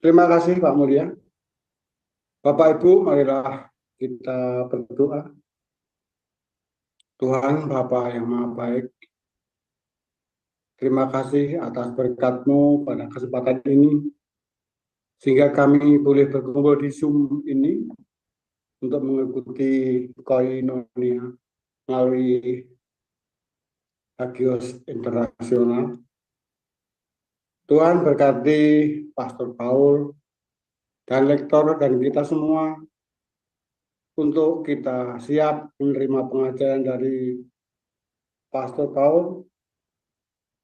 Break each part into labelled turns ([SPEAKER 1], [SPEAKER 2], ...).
[SPEAKER 1] Terima kasih Pak Mulia. Bapak Ibu, marilah kita berdoa. Tuhan Bapa yang Maha Baik, terima kasih atas berkat-Mu pada kesempatan ini, sehingga kami boleh berkumpul di Zoom ini untuk mengikuti koinonia melalui Hagios Internasional. Tuhan berkati Pastor Paul dan lektor dan kita semua untuk kita siap menerima pengajaran dari Pastor Paul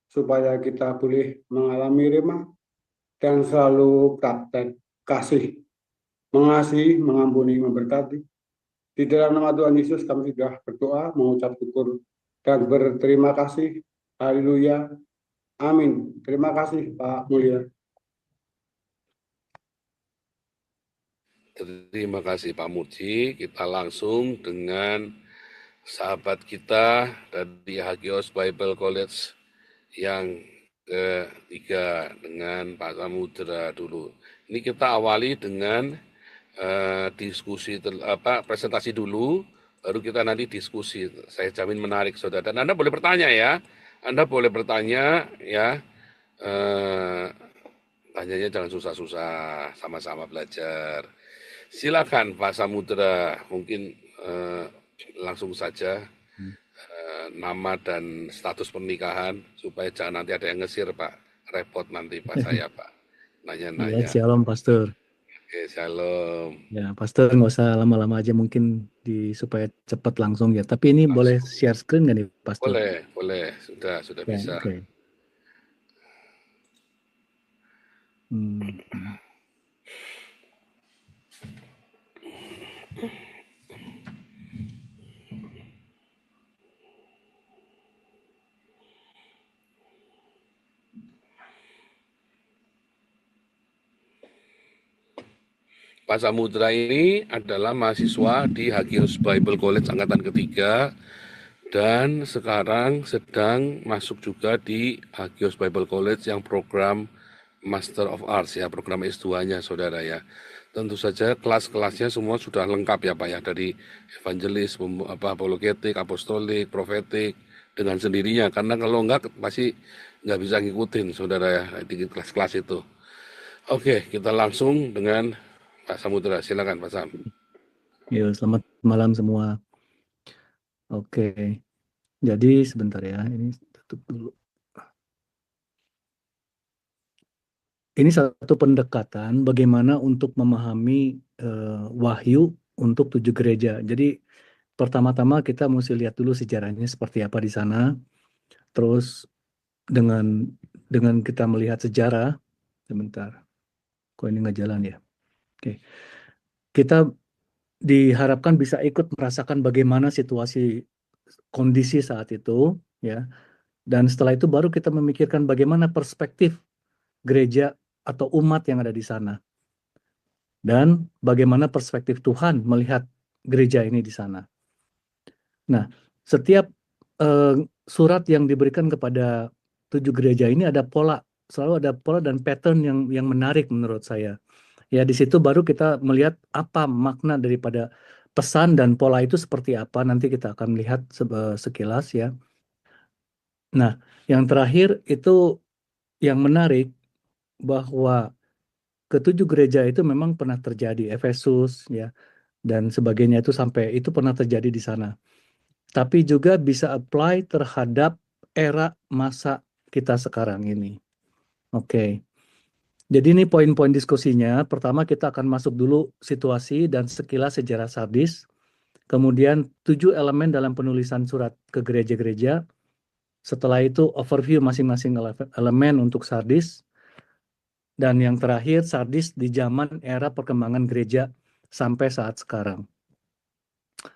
[SPEAKER 1] supaya kita boleh mengalami rema dan selalu praktek kasih, mengasihi, mengampuni, memberkati. Di dalam nama Tuhan Yesus kami sudah berdoa, mengucap syukur dan berterima kasih. Haleluya. Amin. Terima kasih Pak Mulia.
[SPEAKER 2] Terima kasih Pak Muji. Kita langsung dengan sahabat kita dari Hagios Bible College yang ketiga dengan Pak Samudra dulu. Ini kita awali dengan diskusi presentasi dulu, baru kita nanti diskusi. Saya jamin menarik saudara. Dan Anda boleh bertanya ya. Anda boleh bertanya ya. Tanyanya jangan susah-susah, sama-sama belajar. Silakan Pak Samudra, mungkin langsung saja nama dan status pernikahan supaya jangan nanti ada yang ngesir Pak, repot nanti Pak saya Pak,
[SPEAKER 3] Ya,
[SPEAKER 2] nanya-nanya.
[SPEAKER 3] shalom Pastor.
[SPEAKER 2] Oke, shalom.
[SPEAKER 3] Ya, Pastor nggak usah lama-lama aja mungkin supaya cepat langsung ya. Tapi ini boleh share screen nggak nih Pastor?
[SPEAKER 2] Boleh, sudah
[SPEAKER 3] Oke,
[SPEAKER 2] bisa.
[SPEAKER 3] oke.
[SPEAKER 2] Pak Samudra ini adalah mahasiswa di Hagios Bible College angkatan ketiga dan sekarang sedang masuk juga di Hagios Bible College yang program Master of Arts ya, program S2-nya saudara ya. Tentu saja kelas-kelasnya semua sudah lengkap ya Pak ya, dari evangelis, apologetik, apostolik, profetik dengan sendirinya, karena kalau enggak pasti nggak bisa ngikutin saudara ya di kelas-kelas itu. Oke, kita langsung dengan Pak Samudra, silakan Pak Sam.
[SPEAKER 3] Ya, selamat malam semua. Oke, jadi sebentar ya, ini tutup dulu. Ini satu pendekatan bagaimana untuk memahami wahyu untuk 7 gereja. Jadi pertama-tama kita mesti lihat dulu sejarahnya seperti apa di sana. Terus dengan kita melihat sejarah, sebentar, kok ini nggak jalan ya? Oke, kita diharapkan bisa ikut merasakan bagaimana situasi kondisi saat itu, ya. Dan setelah itu baru kita memikirkan bagaimana perspektif gereja atau umat yang ada di sana. Dan bagaimana perspektif Tuhan melihat gereja ini di sana. Nah, setiap surat yang diberikan kepada 7 gereja ini ada pola, selalu ada pola dan pattern yang menarik menurut saya. Ya, di situ baru kita melihat apa makna daripada pesan dan pola itu seperti apa. Nanti kita akan lihat sekilas ya. Nah, yang terakhir itu yang menarik bahwa ketujuh gereja itu memang pernah terjadi, Efesus ya dan sebagainya itu sampai itu pernah terjadi di sana. Tapi juga bisa apply terhadap era masa kita sekarang ini. Oke. Jadi ini poin-poin diskusinya. Pertama kita akan masuk dulu situasi dan sekilas sejarah Sardis. Kemudian 7 elemen dalam penulisan surat ke gereja-gereja. Setelah itu overview masing-masing elemen untuk Sardis. Dan yang terakhir Sardis di zaman era perkembangan gereja sampai saat sekarang.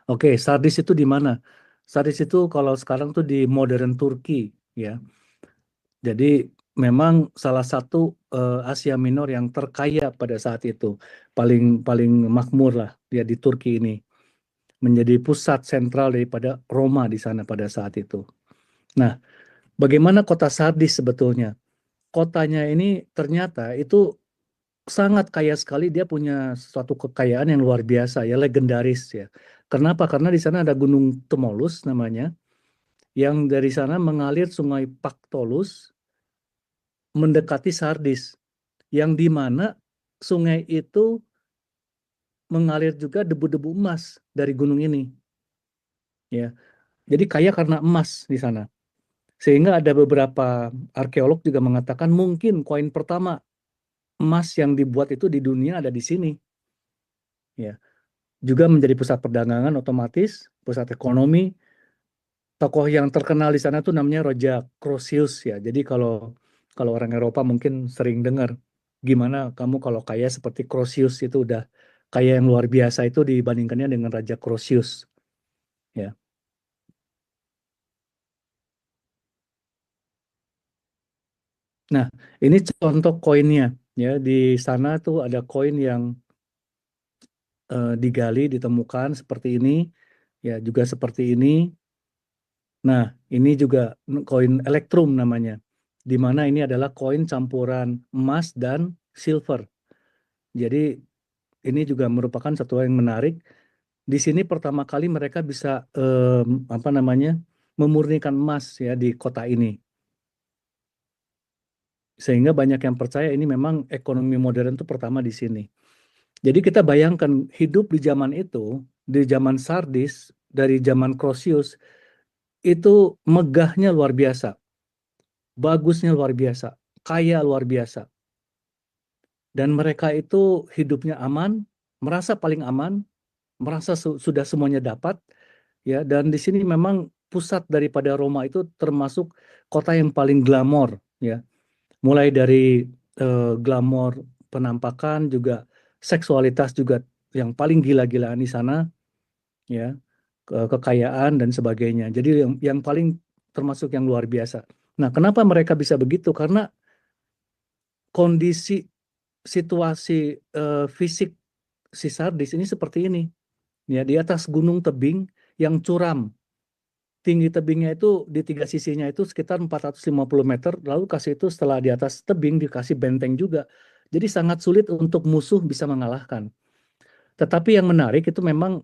[SPEAKER 3] Oke, Sardis itu di mana? Sardis itu kalau sekarang tuh di modern Turki ya. Jadi memang salah satu Asia Minor yang terkaya pada saat itu, paling makmur lah dia di Turki ini. Menjadi pusat sentral daripada Roma di sana pada saat itu. Nah, bagaimana kota Sardis sebetulnya? Kotanya ini ternyata itu sangat kaya sekali, dia punya suatu kekayaan yang luar biasa ya, legendaris ya. Kenapa? Karena di sana ada Gunung Temolus namanya, yang dari sana mengalir Sungai Paktolus mendekati Sardis, yang di mana sungai itu mengalir juga debu-debu emas dari gunung ini ya. Jadi kaya karena emas di sana. Sehingga ada beberapa arkeolog juga mengatakan mungkin koin pertama emas yang dibuat itu di dunia ada di sini ya. Juga menjadi pusat perdagangan otomatis, pusat ekonomi. Tokoh yang terkenal di sana tuh namanya Raja Croesus ya. Jadi kalau kalau orang Eropa mungkin sering dengar gimana kamu kalau kaya seperti Croesus, itu udah kaya yang luar biasa itu dibandingkannya dengan Raja Croesus ya. Nah, ini contoh koinnya ya. Di sana tuh ada koin yang digali, ditemukan seperti ini ya, juga seperti ini. Nah, ini juga koin elektrum namanya, di mana ini adalah koin campuran emas dan silver. Jadi ini juga merupakan satu hal yang menarik. Di sini pertama kali mereka bisa apa namanya, memurnikan emas ya di kota ini. Sehingga banyak yang percaya ini memang ekonomi modern itu pertama di sini. Jadi kita bayangkan hidup di zaman itu, di zaman Sardis, dari zaman Croesus, itu megahnya luar biasa, bagusnya luar biasa, kaya luar biasa. Dan mereka itu hidupnya aman, merasa paling aman, merasa sudah semuanya dapat, ya. Dan di sini memang pusat daripada Roma itu termasuk kota yang paling glamor, ya. Mulai dari glamor penampakan, juga seksualitas juga yang paling gila-gilaan di sana, ya, kekayaan dan sebagainya. Jadi yang paling termasuk yang luar biasa. Nah, kenapa mereka bisa begitu? Karena kondisi situasi fisik si Sardis ini seperti ini, ya, di atas gunung tebing yang curam. Tinggi tebingnya itu di tiga sisinya itu sekitar 450 meter, lalu kasih itu setelah di atas tebing dikasih benteng juga. Jadi sangat sulit untuk musuh bisa mengalahkan. Tetapi yang menarik itu memang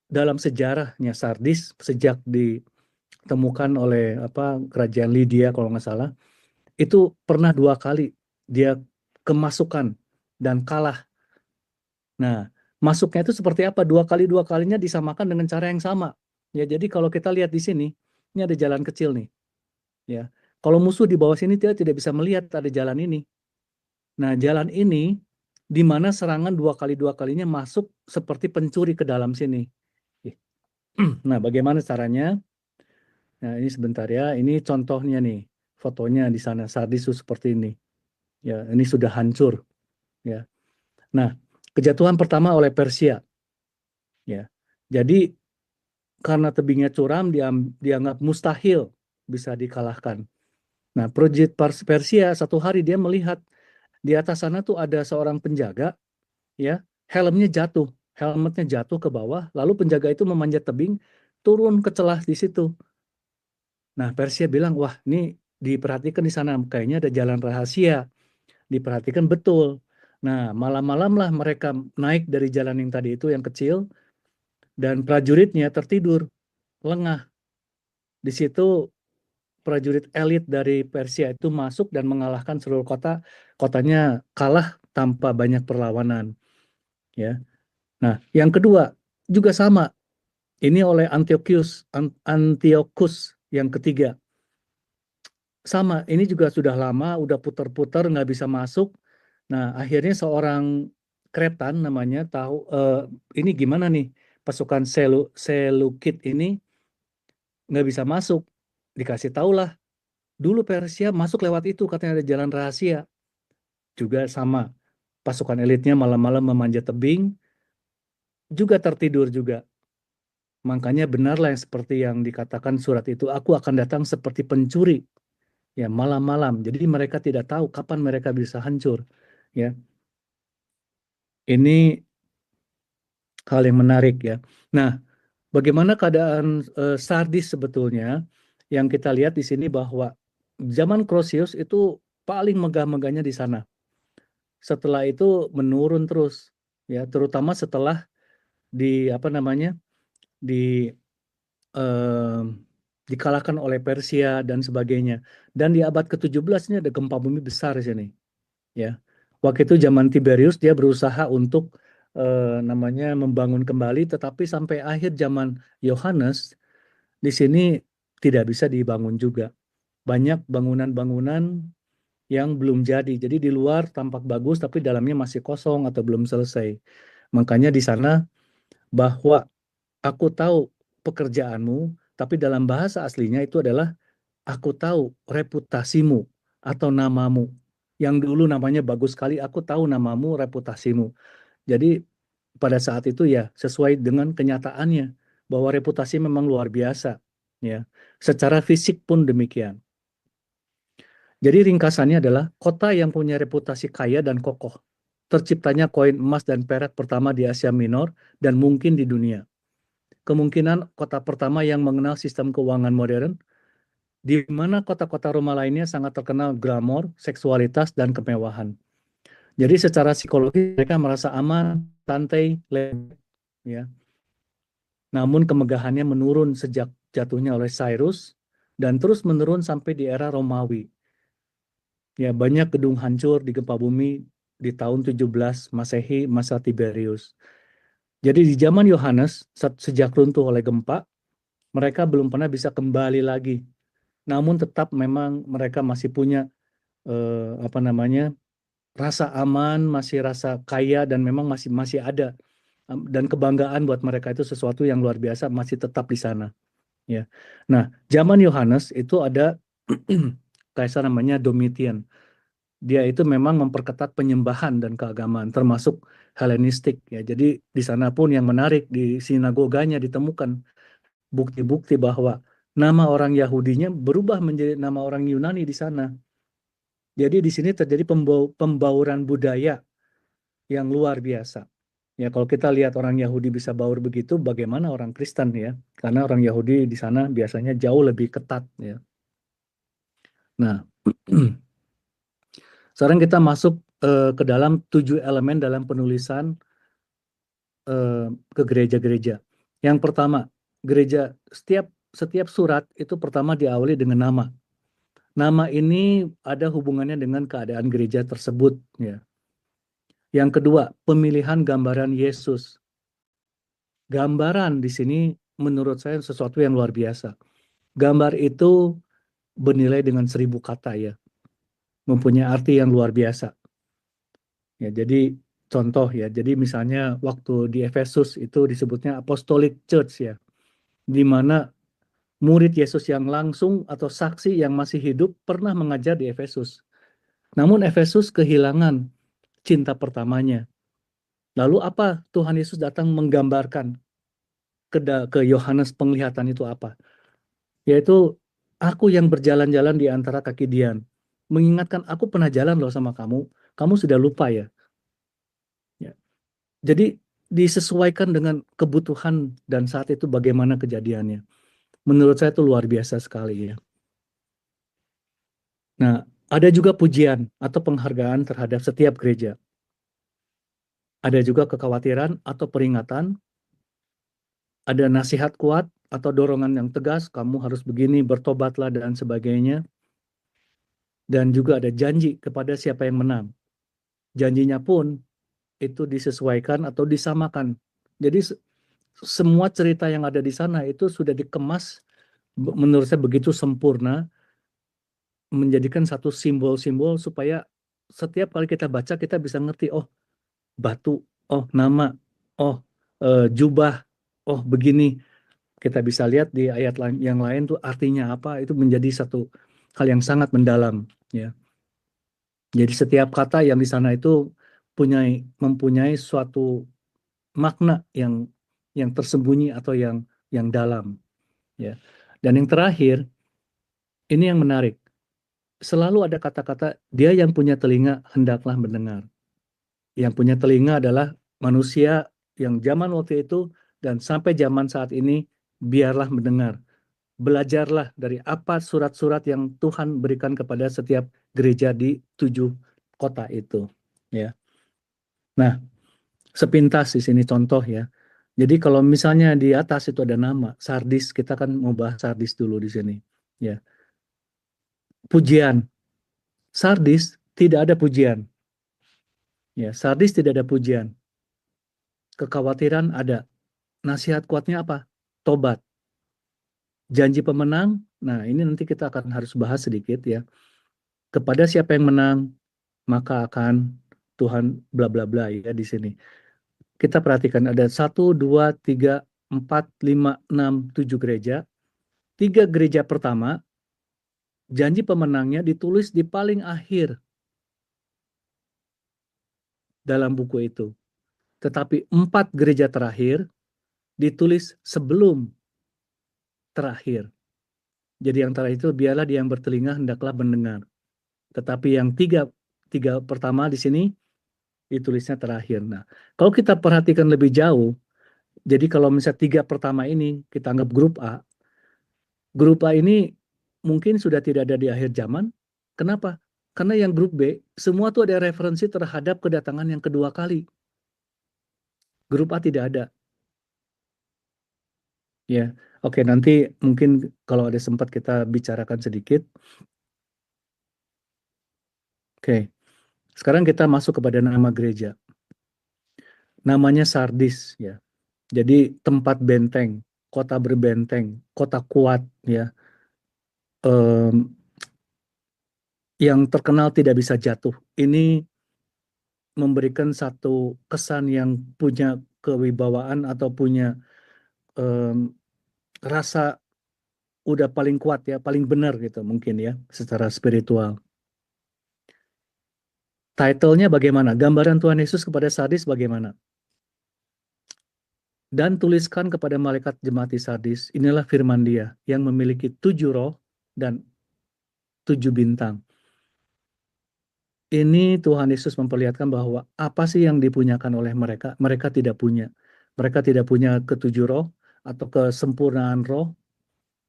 [SPEAKER 3] dalam sejarahnya Sardis sejak ditemukan oleh kerajaan Lydia kalau nggak salah, itu pernah dua kali dia kemasukan dan kalah. Nah, masuknya itu seperti apa? Dua kalinya disamakan dengan cara yang sama. Ya, jadi kalau kita lihat di sini, ini ada jalan kecil nih. Ya, kalau musuh di bawah sini dia tidak bisa melihat ada jalan ini. Nah, jalan ini di mana serangan dua kalinya masuk seperti pencuri ke dalam sini. Nah, bagaimana caranya? Nah, ini sebentar ya. Ini contohnya nih, fotonya di sana Sardisus seperti ini. Ya, ini sudah hancur. Ya. Nah, kejatuhan pertama oleh Persia. Ya, jadi karena tebingnya curam dianggap mustahil bisa dikalahkan. Nah, prajurit Persia satu hari dia melihat di atas sana tuh ada seorang penjaga, ya, helmetnya jatuh ke bawah, lalu penjaga itu memanjat tebing, turun ke celah di situ. Nah, Persia bilang, wah, ini diperhatikan di sana, kayaknya ada jalan rahasia, diperhatikan betul. Nah, malam-malam lah mereka naik dari jalan yang tadi itu yang kecil, dan prajuritnya tertidur, lengah. Di situ prajurit elit dari Persia itu masuk dan mengalahkan seluruh kota. Kotanya kalah tanpa banyak perlawanan, ya. Nah, yang kedua juga sama. Ini oleh Antiochus yang ketiga. Sama, ini juga sudah lama, udah putar-putar nggak bisa masuk. Nah, akhirnya seorang Kretan namanya tahu ini gimana nih, pasukan Selukid ini nggak bisa masuk. Dikasih tahulah, dulu Persia masuk lewat itu, katanya ada jalan rahasia. Juga sama, pasukan elitnya malam-malam memanjat tebing, juga tertidur juga. Makanya benarlah yang seperti yang dikatakan surat itu, aku akan datang seperti pencuri, ya, malam-malam. Jadi mereka tidak tahu kapan mereka bisa hancur, ya. Ini hal yang menarik ya. Nah, bagaimana keadaan Sardis sebetulnya? Yang kita lihat di sini bahwa zaman Croesus itu paling megah-megahnya di sana. setelah itu menurun terus, ya, terutama setelah di apa namanya di dikalahkan oleh Persia dan sebagainya. Dan di abad ke-17 ini ada gempa bumi besar di sini, ya. Waktu itu zaman Tiberius dia berusaha untuk namanya membangun kembali, tetapi sampai akhir zaman Yohanes di sini tidak bisa dibangun juga. Banyak bangunan-bangunan yang belum jadi. Jadi di luar tampak bagus, tapi dalamnya masih kosong atau belum selesai. Makanya di sana bahwa aku tahu pekerjaanmu, tapi dalam bahasa aslinya itu adalah aku tahu reputasimu atau namamu. Yang dulu namanya bagus sekali, aku tahu namamu, reputasimu. Jadi pada saat itu ya sesuai dengan kenyataannya bahwa reputasi memang luar biasa, ya. Secara fisik pun demikian. Jadi ringkasannya adalah kota yang punya reputasi kaya dan kokoh. Terciptanya koin emas dan perak pertama di Asia Minor dan mungkin di dunia. Kemungkinan kota pertama yang mengenal sistem keuangan modern, di mana kota-kota Roma lainnya sangat terkenal glamor, seksualitas, dan kemewahan. Jadi secara psikologi mereka merasa aman, santai, lebat, ya. Namun kemegahannya menurun sejak jatuhnya oleh Cyrus dan terus menurun sampai di era Romawi. Ya, banyak gedung hancur di gempa bumi di tahun 17 Masehi, masa Tiberius. Jadi di zaman Yohanes, sejak runtuh oleh gempa, mereka belum pernah bisa kembali lagi. Namun tetap memang mereka masih punya apa namanya rasa aman, masih rasa kaya, dan memang masih masih ada, dan kebanggaan buat mereka itu sesuatu yang luar biasa masih tetap di sana, ya. Nah, zaman Yohanes itu ada kaisar namanya Domitian. Dia itu memang memperketat penyembahan dan keagamaan termasuk Helenistik, ya. Jadi di sana pun yang menarik, di sinagoganya ditemukan bukti-bukti bahwa nama orang Yahudinya berubah menjadi nama orang Yunani di sana. Jadi di sini terjadi pembauran budaya yang luar biasa. Ya, kalau kita lihat orang Yahudi bisa baur begitu, bagaimana orang Kristen, ya? Karena orang Yahudi di sana biasanya jauh lebih ketat, ya. Nah, sekarang kita masuk ke dalam 7 elemen dalam penulisan ke gereja-gereja. Yang pertama, gereja setiap surat itu pertama diawali dengan nama. Nama ini ada hubungannya dengan keadaan gereja tersebut, ya. Yang kedua, pemilihan gambaran Yesus. Gambaran di sini menurut saya sesuatu yang luar biasa. Gambar itu bernilai dengan 1000 kata, ya. Mempunyai arti yang luar biasa. Ya, jadi contoh, ya. Jadi misalnya waktu di Efesus itu disebutnya Apostolic Church, ya. Di mana murid Yesus yang langsung atau saksi yang masih hidup pernah mengajar di Efesus. Namun Efesus kehilangan cinta pertamanya. Lalu apa Tuhan Yesus datang menggambarkan ke Yohanes penglihatan itu apa? Yaitu aku yang berjalan-jalan di antara kaki Dian. Mengingatkan aku pernah jalan loh sama kamu. Kamu sudah lupa, ya. Ya. Jadi disesuaikan dengan kebutuhan dan saat itu bagaimana kejadiannya. Menurut saya itu luar biasa sekali, ya. Nah, ada juga pujian atau penghargaan terhadap setiap gereja. Ada juga kekhawatiran atau peringatan, ada nasihat kuat atau dorongan yang tegas, kamu harus begini, bertobatlah dan sebagainya. Dan juga ada janji kepada siapa yang menang. Janjinya pun itu disesuaikan atau disamakan. Jadi semua cerita yang ada di sana itu sudah dikemas menurut saya begitu sempurna, menjadikan satu simbol-simbol supaya setiap kali kita baca kita bisa ngerti, oh batu, oh nama, oh jubah, oh begini. Kita bisa lihat di ayat yang lain tuh artinya apa, itu menjadi satu hal yang sangat mendalam, ya. Jadi setiap kata yang di sana itu mempunyai suatu makna yang tersembunyi atau yang dalam, ya. Dan yang terakhir, ini yang menarik. Selalu ada kata-kata, dia yang punya telinga hendaklah mendengar. Yang punya telinga adalah manusia yang zaman waktu itu dan sampai zaman saat ini, biarlah mendengar. Belajarlah dari apa surat-surat yang Tuhan berikan kepada setiap gereja di 7 kota itu. ya. Nah, sepintas di sini contoh ya. Jadi kalau misalnya di atas itu ada nama Sardis, kita kan mau bahas Sardis dulu di sini, ya. Pujian, Sardis tidak ada pujian, ya. Sardis tidak ada pujian. Kekhawatiran ada. Nasihat kuatnya apa? Tobat. Janji pemenang. Nah, ini nanti kita akan harus bahas sedikit ya. Kepada siapa yang menang, maka akan Tuhan bla bla bla ya di sini. Kita perhatikan ada 1, 2, 3, 4, 5, 6, 7 gereja. 3 gereja pertama, janji pemenangnya ditulis di paling akhir dalam buku itu. Tetapi 4 gereja terakhir ditulis sebelum terakhir. Jadi yang terakhir itu biarlah dia yang bertelinga hendaklah mendengar. Tetapi yang tiga pertama di sini ditulisnya terakhir. Nah, kalau kita perhatikan lebih jauh, jadi kalau misalnya 3 pertama ini kita anggap grup A, grup A ini mungkin sudah tidak ada di akhir zaman. Kenapa? Karena yang grup B, semua tuh ada referensi terhadap kedatangan yang kedua kali. Grup A tidak ada. Ya, oke, nanti mungkin kalau ada sempat kita bicarakan sedikit. Oke, sekarang kita masuk kepada nama gereja. Namanya Sardis, ya. Jadi tempat benteng, kota berbenteng, kota kuat, ya. Yang terkenal tidak bisa jatuh. Ini memberikan satu kesan yang punya kewibawaan atau punya rasa udah paling kuat ya, paling benar gitu mungkin ya, secara spiritual. Title-nya bagaimana? Gambaran Tuhan Yesus kepada Sardis bagaimana? Dan tuliskan kepada malaikat jemaat di Sardis, inilah firman Dia yang memiliki 7 roh dan 7 bintang. Ini Tuhan Yesus memperlihatkan bahwa apa sih yang dipunyakan oleh mereka? Mereka tidak punya. Mereka tidak punya ketujuh roh atau kesempurnaan roh.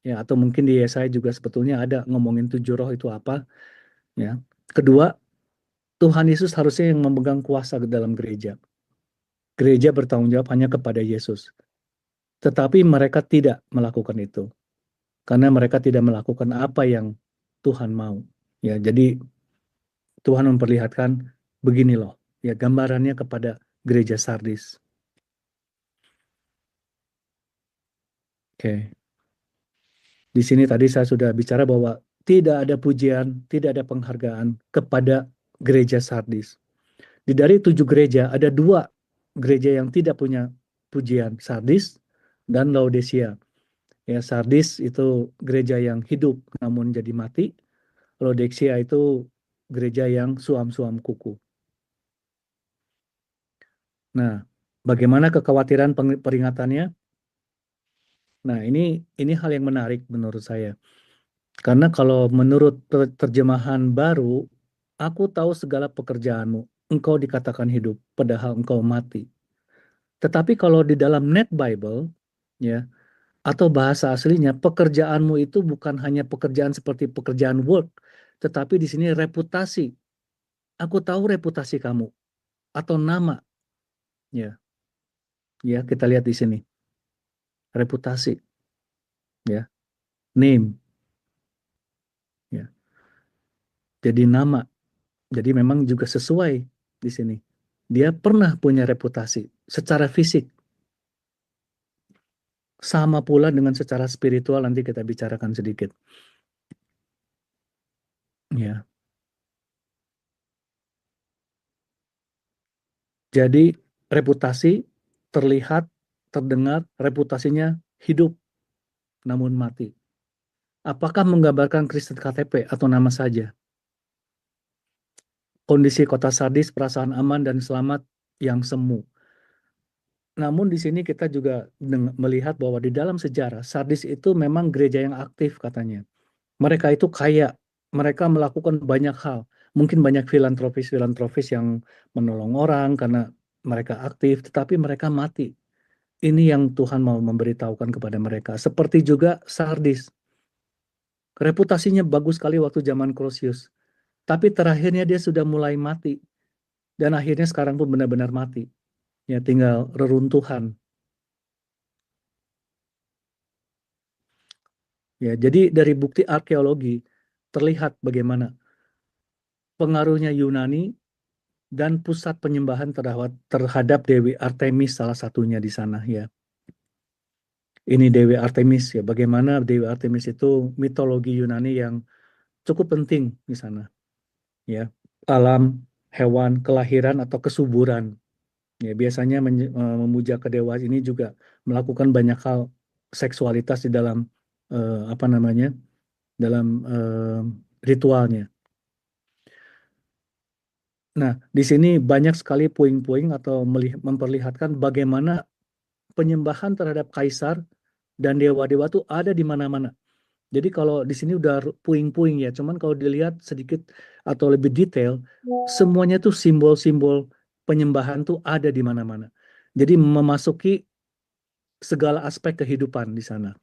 [SPEAKER 3] Ya, atau mungkin di Yesaya juga sebetulnya ada ngomongin 7 roh itu apa. Ya. Kedua, Tuhan Yesus harusnya yang memegang kuasa ke dalam gereja. Gereja bertanggung jawab hanya kepada Yesus. Tetapi mereka tidak melakukan itu. Karena mereka tidak melakukan apa yang Tuhan mau. Ya, jadi Tuhan memperlihatkan begini loh, ya gambarannya kepada gereja Sardis. Oke. Di sini tadi saya sudah bicara bahwa tidak ada pujian, tidak ada penghargaan kepada gereja Sardis. Dari 7 gereja, ada 2 gereja yang tidak punya pujian, Sardis dan Laodicea. Ya, Sardis itu gereja yang hidup namun jadi mati. Laodicea itu gereja yang suam-suam kuku. Nah, bagaimana kekhawatiran peringatannya? Nah, ini hal yang menarik menurut saya. Karena kalau menurut terjemahan baru, aku tahu segala pekerjaanmu, engkau dikatakan hidup, padahal engkau mati. Tetapi kalau di dalam Net Bible, ya, atau bahasa aslinya, pekerjaanmu itu bukan hanya pekerjaan seperti pekerjaan work, tetapi di sini reputasi. Aku tahu reputasi kamu atau nama, ya, ya kita lihat di sini, reputasi, ya, name, ya, jadi nama. Jadi memang juga sesuai di sini. Dia pernah punya reputasi secara fisik. Sama pula dengan secara spiritual, nanti kita bicarakan sedikit. Ya. Jadi reputasi terlihat, terdengar, reputasinya hidup namun mati. Apakah menggambarkan Kristen KTP atau nama saja? Kondisi kota Sardis, perasaan aman dan selamat yang semu. Namun di sini kita juga melihat bahwa di dalam sejarah Sardis itu memang gereja yang aktif katanya. Mereka itu kaya, mereka melakukan banyak hal. Mungkin banyak filantropis yang menolong orang karena mereka aktif, tetapi mereka mati. Ini yang Tuhan mau memberitahukan kepada mereka. Seperti juga Sardis. Reputasinya bagus sekali waktu zaman Krosius. Tapi terakhirnya dia sudah mulai mati. dan akhirnya sekarang pun benar-benar mati. Ya, tinggal reruntuhan. Ya, jadi dari bukti arkeologi terlihat bagaimana pengaruhnya Yunani dan pusat penyembahan terhadap Dewi Artemis salah satunya di sana ya. Ini Dewi Artemis ya, bagaimana Dewi Artemis itu mitologi Yunani yang cukup penting di sana ya. Alam, hewan, kelahiran atau kesuburan. Ya, biasanya memuja kedewa ini juga melakukan banyak hal seksualitas di dalam apa namanya? Dalam ritualnya. Nah, di sini banyak sekali puing-puing atau memperlihatkan bagaimana penyembahan terhadap kaisar dan dewa-dewa itu ada di mana-mana. Jadi kalau di sini udah puing-puing ya, cuman kalau dilihat sedikit atau lebih detail, semuanya tuh simbol-simbol penyembahan tuh ada di mana-mana. Jadi memasuki segala aspek kehidupan di sana.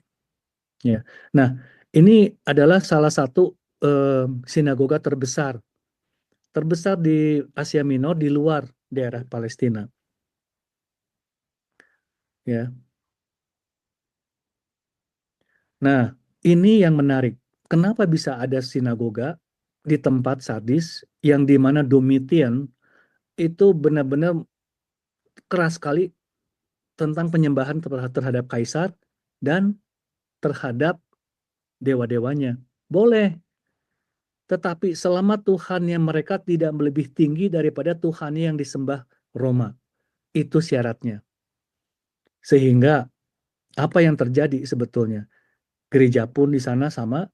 [SPEAKER 3] Ya. Nah, ini adalah salah satu sinagoga terbesar di Asia Minor di luar daerah Palestina. Ya. Nah, ini yang menarik. Kenapa bisa ada sinagoga di tempat Sardis yang di mana Domitian itu benar-benar keras sekali tentang penyembahan terhadap kaisar dan terhadap dewa-dewanya. Boleh, tetapi selama Tuhannya mereka tidak lebih tinggi daripada Tuhan yang disembah Roma. Itu syaratnya. Sehingga apa yang terjadi sebetulnya? Gereja pun di sana sama,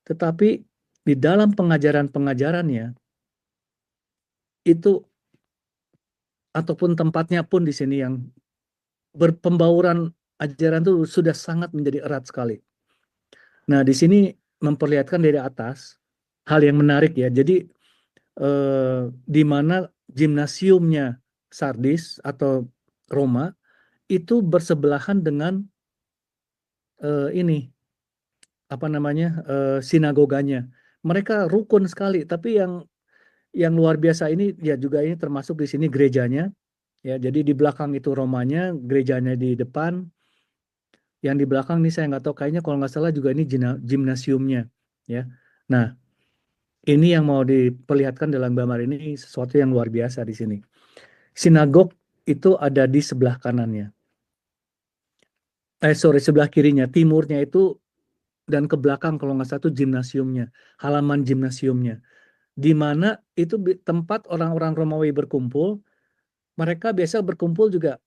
[SPEAKER 3] tetapi di dalam pengajaran-pengajarannya itu ataupun tempatnya pun di sini yang berpembauran ajaran itu sudah sangat menjadi erat sekali. Nah, di sini memperlihatkan dari atas hal yang menarik ya. Jadi di mana gimnasiumnya Sardis atau Roma itu bersebelahan dengan ini apa namanya sinagoganya. Mereka rukun sekali, tapi yang luar biasa ini ya juga ini termasuk di sini gerejanya ya. Jadi di belakang itu Romanya, gerejanya di depan. Yang di belakang nih saya nggak tahu, kayaknya kalau nggak salah juga ini gimnasiumnya ya. Nah, ini yang mau diperlihatkan dalam gambar ini sesuatu yang luar biasa di sini. Sinagog itu ada di sebelah kanannya. Sebelah kirinya, timurnya itu dan ke belakang kalau nggak salah itu gimnasiumnya, halaman gimnasiumnya. Di mana itu tempat orang-orang Romawi berkumpul, mereka biasa berkumpul juga.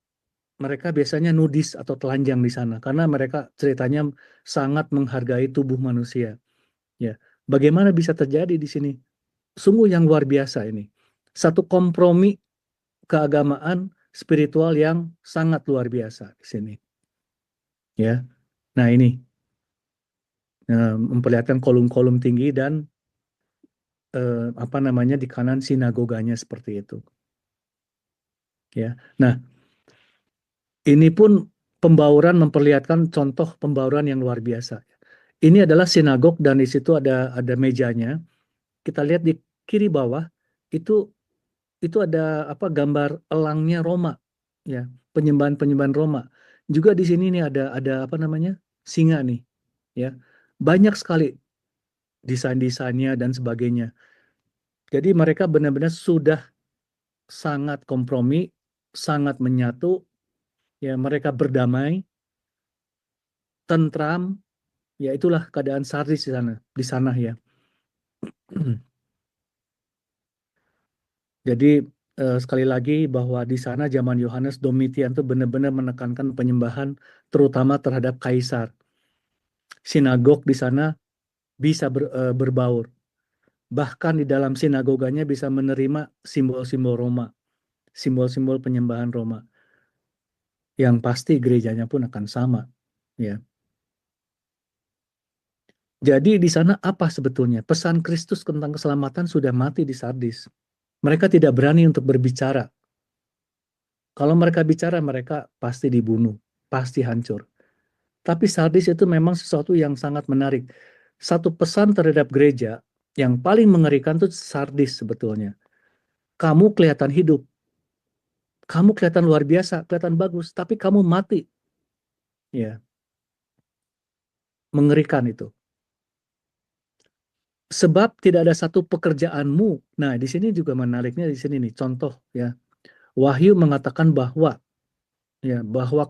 [SPEAKER 3] Mereka biasanya nudis atau telanjang di sana karena mereka ceritanya sangat menghargai tubuh manusia. Ya, bagaimana bisa terjadi di sini? Sungguh yang luar biasa ini. Satu kompromi keagamaan spiritual yang sangat luar biasa di sini. Ya, nah ini memperlihatkan kolom-kolom tinggi dan apa namanya di kanan sinagoganya seperti itu. Ya, nah ini pun pembauran memperlihatkan contoh pembauran yang luar biasa. Ini adalah sinagog dan di situ ada mejanya. Kita lihat di kiri bawah itu ada apa gambar elangnya Roma, ya penyembahan Roma. Juga di sini nih ada apa namanya singa nih, ya banyak sekali desain-desainnya dan sebagainya. Jadi mereka benar-benar sudah sangat kompromi, sangat menyatu, ya mereka berdamai, tentram, ya itulah keadaan Sardis di sana ya. Jadi sekali lagi bahwa di sana zaman Yohanes Domitian itu benar-benar menekankan penyembahan terutama terhadap kaisar. Sinagog di sana bisa berbaur. Bahkan di dalam sinagoganya bisa menerima simbol-simbol Roma, simbol-simbol penyembahan Roma. Yang pasti gerejanya pun akan sama, ya. Jadi di sana apa sebetulnya? Pesan Kristus tentang keselamatan sudah mati di Sardis. Mereka tidak berani untuk berbicara. Kalau mereka bicara, mereka pasti dibunuh, pasti hancur. Tapi Sardis itu memang sesuatu yang sangat menarik. Satu pesan terhadap gereja yang paling mengerikan itu Sardis sebetulnya. Kamu kelihatan hidup, kamu kelihatan luar biasa, kelihatan bagus, tapi kamu mati. Ya, mengerikan itu. Sebab tidak ada satu pekerjaanmu. Nah, di sini juga menariknya di sini nih, contoh ya. Wahyu mengatakan bahwa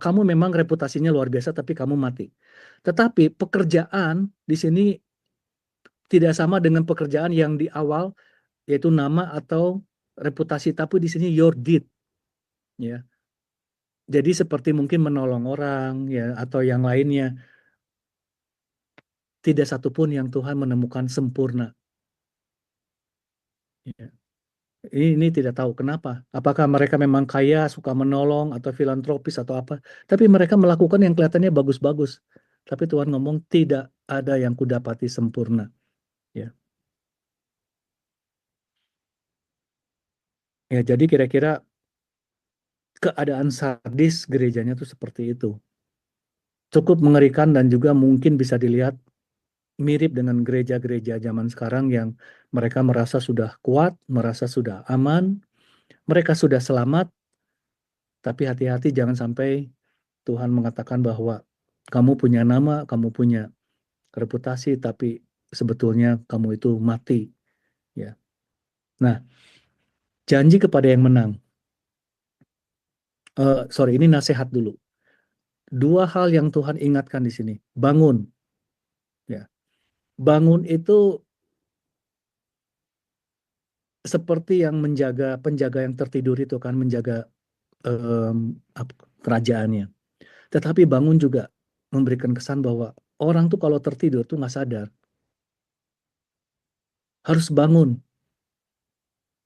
[SPEAKER 3] kamu memang reputasinya luar biasa tapi kamu mati. Tetapi pekerjaan di sini tidak sama dengan pekerjaan yang di awal yaitu nama atau reputasi, tapi di sini your deed ya. Jadi seperti mungkin menolong orang ya atau yang lainnya, tidak satupun yang Tuhan menemukan sempurna. Ya. Ini tidak tahu kenapa. Apakah mereka memang kaya, suka menolong, atau filantropis, atau apa. Tapi mereka melakukan yang kelihatannya bagus-bagus. Tapi Tuhan ngomong, tidak ada yang kudapati sempurna. Ya, ya jadi kira-kira keadaan Sardis gerejanya tuh seperti itu. Cukup mengerikan dan juga mungkin bisa dilihat mirip dengan gereja-gereja zaman sekarang yang mereka merasa sudah kuat, merasa sudah aman, mereka sudah selamat, tapi hati-hati jangan sampai Tuhan mengatakan bahwa kamu punya nama, kamu punya reputasi, tapi sebetulnya kamu itu mati. Ya. Nah, janji kepada yang menang. Sorry, ini nasihat dulu. Dua hal yang Tuhan ingatkan di sini. Bangun. Ya. Bangun itu seperti yang menjaga penjaga yang tertidur itu kan menjaga kerajaannya. Tetapi bangun juga memberikan kesan bahwa orang tuh kalau tertidur tuh nggak sadar. Harus bangun.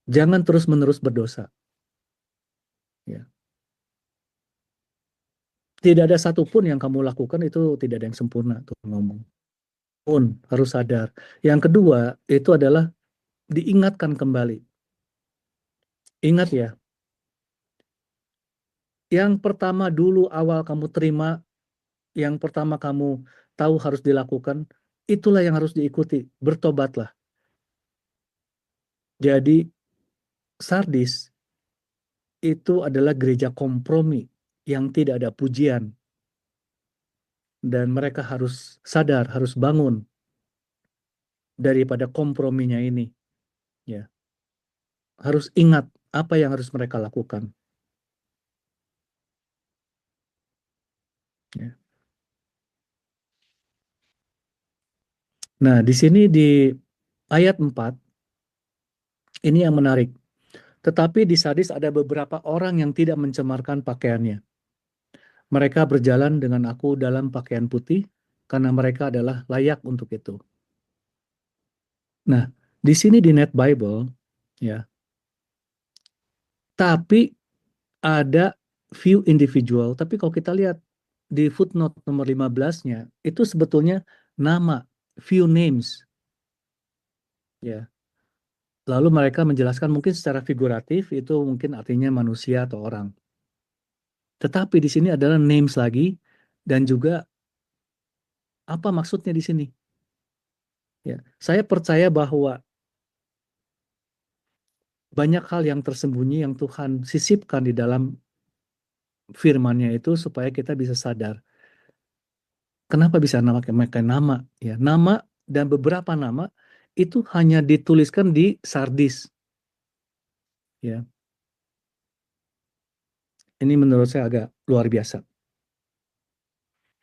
[SPEAKER 3] Jangan terus-menerus berdosa. Ya. Tidak ada satupun yang kamu lakukan itu tidak ada yang sempurna tuh ngomong. Pun harus sadar. Yang kedua itu adalah diingatkan kembali. Ingat ya, yang pertama dulu awal kamu terima, yang pertama kamu tahu harus dilakukan, itulah yang harus diikuti. Bertobatlah. Jadi Sardis itu adalah gereja kompromi yang tidak ada pujian. Dan mereka harus sadar, harus bangun daripada komprominya ini. Ya. Harus ingat apa yang harus mereka lakukan. Ya. Nah, di sini di ayat 4, ini yang menarik. Tetapi di Sardis ada beberapa orang yang tidak mencemarkan pakaiannya. Mereka berjalan dengan aku dalam pakaian putih, karena mereka adalah layak untuk itu. Nah, di sini di Net Bible, ya, tapi ada few individual, tapi kalau kita lihat di footnote nomor 15-nya, itu sebetulnya nama, few names. Ya. Lalu mereka menjelaskan mungkin secara figuratif, itu mungkin artinya manusia atau orang. Tetapi di sini adalah names lagi, dan juga apa maksudnya di sini? Ya, saya percaya bahwa banyak hal yang tersembunyi yang Tuhan sisipkan di dalam firman-Nya itu supaya kita bisa sadar. Kenapa bisa memakai nama? Ya, nama dan beberapa nama itu hanya dituliskan di Sardis. Ya, ini menurut saya agak luar biasa.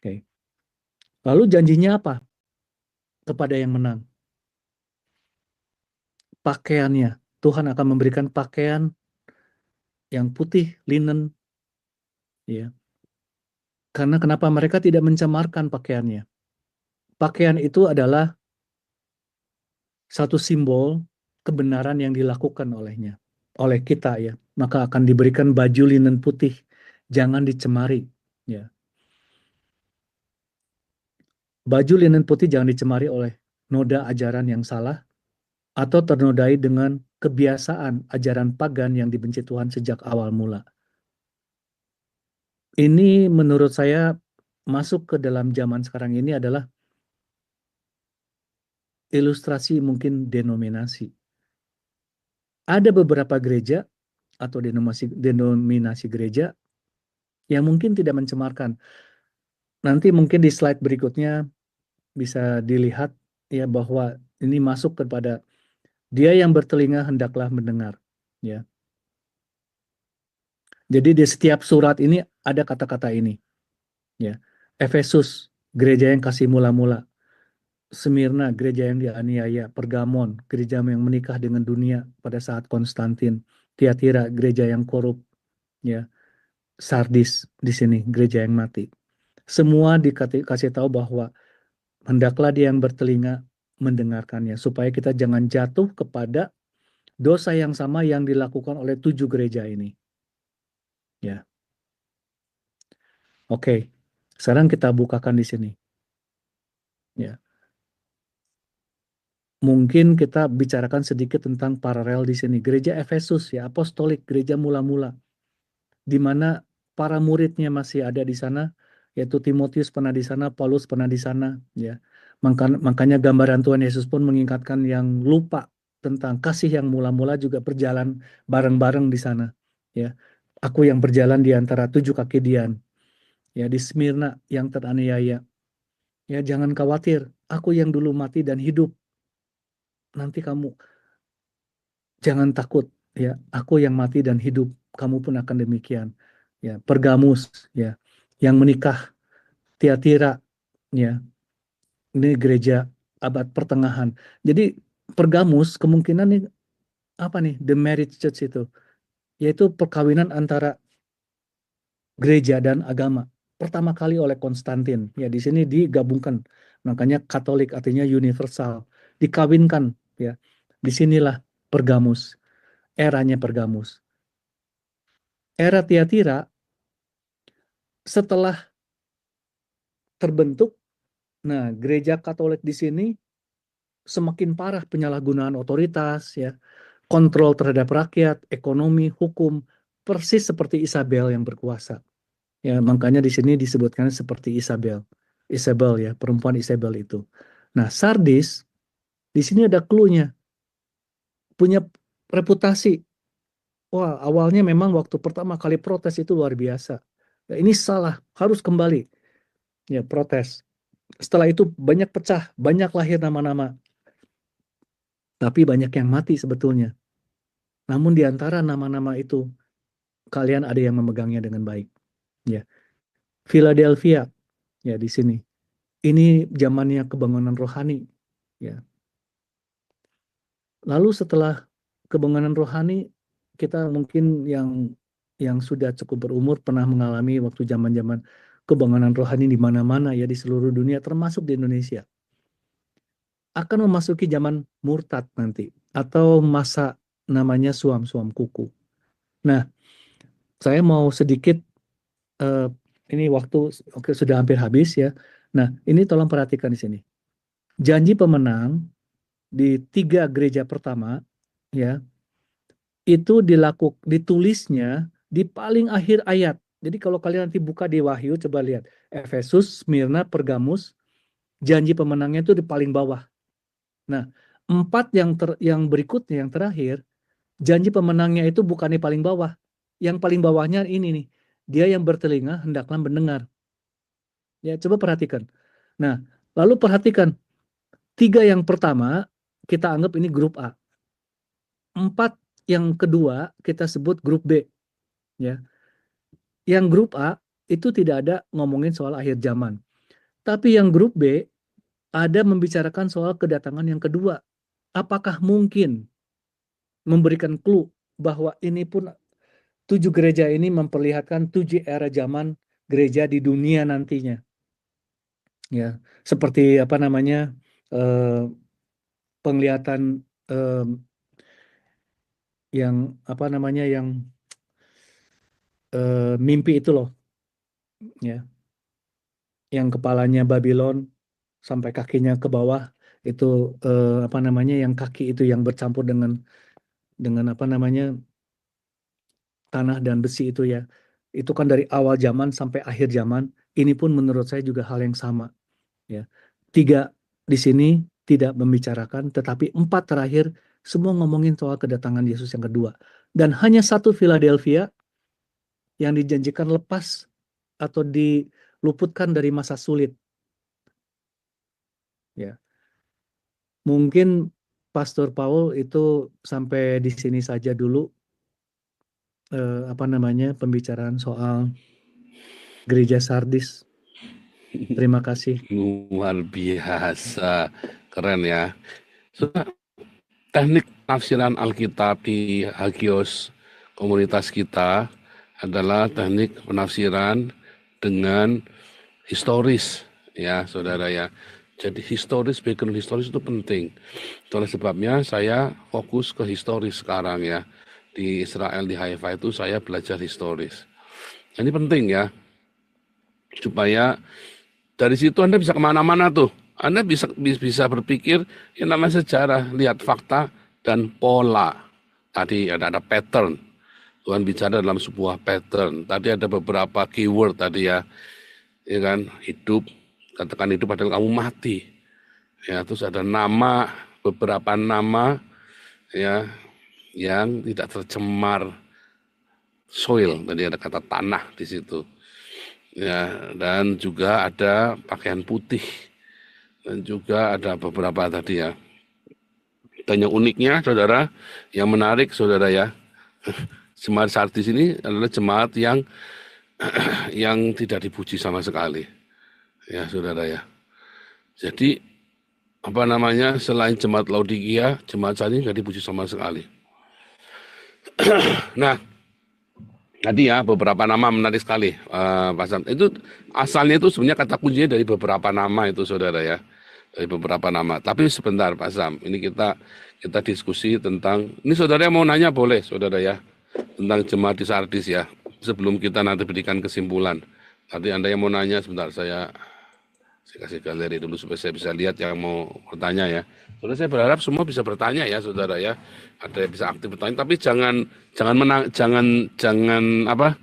[SPEAKER 3] Oke. Lalu janjinya apa kepada yang menang? Pakaiannya. Tuhan akan memberikan pakaian yang putih, linen. Ya. Karena kenapa mereka tidak mencemarkan pakaiannya? Pakaian itu adalah satu simbol kebenaran yang dilakukan olehnya, oleh kita ya. Maka akan diberikan baju linen putih, jangan dicemari. Ya. Baju linen putih jangan dicemari oleh noda ajaran yang salah, atau ternodai dengan kebiasaan ajaran pagan yang dibenci Tuhan sejak awal mula. Ini menurut saya masuk ke dalam zaman sekarang ini adalah ilustrasi mungkin denominasi. Ada beberapa gereja atau denominasi gereja yang mungkin tidak mencemarkan. Nanti mungkin di slide berikutnya bisa dilihat ya bahwa ini masuk kepada dia yang bertelinga hendaklah mendengar. Ya. Jadi di setiap surat ini ada kata-kata ini. Ya. Efesus, gereja yang kasih mula-mula. Smyrna, gereja yang dianiaya. Pergamon, gereja yang menikah dengan dunia pada saat Konstantin. Tiatira, gereja yang korup. Ya. Sardis di sini, gereja yang mati. Semua dikasih tahu bahwa hendaklah dia yang bertelinga mendengarkannya, supaya kita jangan jatuh kepada dosa yang sama yang dilakukan oleh 7 gereja ini. Ya, oke. Sekarang kita bukakan di sini. Ya, mungkin kita bicarakan sedikit tentang paralel di sini. Gereja Efesus ya, apostolik, gereja mula-mula, di mana para muridnya masih ada di sana, yaitu Timotius pernah di sana, Paulus pernah di sana. Ya, makanya gambaran Tuhan Yesus pun mengingatkan yang lupa tentang kasih yang mula-mula juga berjalan bareng-bareng di sana. Ya, aku yang berjalan di antara 7 kaki Dian. Ya, di Smyrna yang teraniaya. Ya, jangan khawatir, aku yang dulu mati dan hidup. Nanti kamu jangan takut, ya. Aku yang mati dan hidup, kamu pun akan demikian. Ya, Pergamus, ya, yang menikah, Tiatira, ya. Ini gereja abad pertengahan. Jadi Pergamus kemungkinan nih apa nih? The marriage church itu, yaitu perkawinan antara gereja dan agama. Pertama kali oleh Konstantin. Ya, di sini digabungkan. Makanya Katolik artinya universal. Dikawinkan, ya. Disinilah Pergamus, eranya Pergamus. Era Tiatira setelah terbentuk, nah gereja Katolik di sini semakin parah penyalahgunaan otoritas, ya, kontrol terhadap rakyat, ekonomi, hukum, persis seperti Isabel yang berkuasa. Ya, makanya di sini disebutkan seperti Isabel. Isabel ya, perempuan Isabel itu. Nah, Sardis di sini ada clue-nya. Punya reputasi. Wah, awalnya memang waktu pertama kali protes itu luar biasa. Ya, ini salah, harus kembali. Ya, protes. Setelah itu banyak pecah, banyak lahir nama-nama. Tapi banyak yang mati sebetulnya. Namun di antara nama-nama itu, kalian ada yang memegangnya dengan baik. Ya, Philadelphia, ya di sini. Ini zamannya kebangunan rohani. Ya. Lalu setelah kebangunan rohani, kita mungkin yang sudah cukup berumur pernah mengalami waktu zaman-zaman kebangunan rohani di mana-mana ya di seluruh dunia, termasuk di Indonesia. Akan memasuki zaman murtad nanti atau masa namanya suam-suam kuku. Nah, saya mau sedikit eh, ini waktu oke, sudah hampir habis ya. Nah, ini tolong perhatikan di sini. Janji pemenang di 3 gereja pertama ya itu ditulisnya di paling akhir ayat. Jadi kalau kalian nanti buka di Wahyu coba lihat Efesus, Smyrna, Pergamus, janji pemenangnya itu di paling bawah. Nah, 4 yang berikutnya yang terakhir, janji pemenangnya itu bukan di paling bawah. Yang paling bawahnya ini nih. Dia yang bertelinga hendaklah mendengar. Ya, coba perhatikan. Nah, lalu perhatikan 3 yang pertama kita anggap ini grup A. 4 yang kedua kita sebut grup B, ya. Yang grup A itu tidak ada ngomongin soal akhir zaman. Tapi yang grup B ada membicarakan soal kedatangan yang kedua. Apakah mungkin memberikan clue bahwa ini pun 7 gereja ini memperlihatkan 7 era zaman gereja di dunia nantinya. Ya, seperti apa namanya penglihatan yang apa namanya yang mimpi itu loh, ya, yang kepalanya Babylon sampai kakinya ke bawah itu apa namanya yang kaki itu yang bercampur dengan apa namanya tanah dan besi itu ya. Itu kan dari awal zaman sampai akhir zaman. Ini pun menurut saya juga hal yang sama. Ya, 3 di sini tidak membicarakan, tetapi 4 terakhir Semua ngomongin soal kedatangan Yesus yang kedua. Dan hanya satu Philadelphia yang dijanjikan lepas atau diluputkan dari masa sulit. Ya, mungkin Pastor Paul itu sampai di sini saja dulu pembicaraan soal gereja Sardis. Terima kasih.
[SPEAKER 2] Luar biasa, keren ya. Sudah, teknik tafsiran Alkitab di Hagios komunitas kita adalah teknik penafsiran dengan historis, ya saudara ya. Jadi historis, background historis itu penting. Oleh sebabnya saya fokus ke historis sekarang ya. Di Israel, di Haifa itu saya belajar historis. Ini penting ya, supaya dari situ Anda bisa kemana-mana tuh. Anda bisa berpikir yang namanya sejarah, lihat fakta dan pola. Tadi ada pattern. Tuhan bicara dalam sebuah pattern. Tadi ada beberapa keyword tadi ya kan, hidup, katakan hidup adalah kamu mati. Ya, terus ada nama, beberapa nama ya yang tidak tercemar soil. Tadi ada kata tanah di situ. Ya, dan juga ada pakaian putih. Dan juga ada beberapa tadi ya. Dan yang uniknya, saudara, yang menarik, saudara ya, jemaat Sardis ini adalah jemaat yang tidak dipuji sama sekali, ya saudara ya. Jadi apa namanya, selain jemaat Laodikia, jemaat Sardis nggak dipuji sama sekali. Nah, tadi ya beberapa nama menarik sekali, Pak Sam. Itu asalnya itu sebenarnya kata kuncinya dari beberapa nama itu, saudara ya, dari beberapa nama. Tapi sebentar, Pak Sam, ini kita diskusi tentang ini. Saudara mau nanya boleh, saudara ya, tentang jemaat di Sardis ya. Sebelum kita nanti berikan kesimpulan. Nanti Anda yang mau nanya sebentar, saya kasih galeri dulu supaya saya bisa lihat yang mau bertanya ya. Saudara, saya berharap semua bisa bertanya ya, saudara ya. Ada yang bisa aktif bertanya, tapi jangan apa?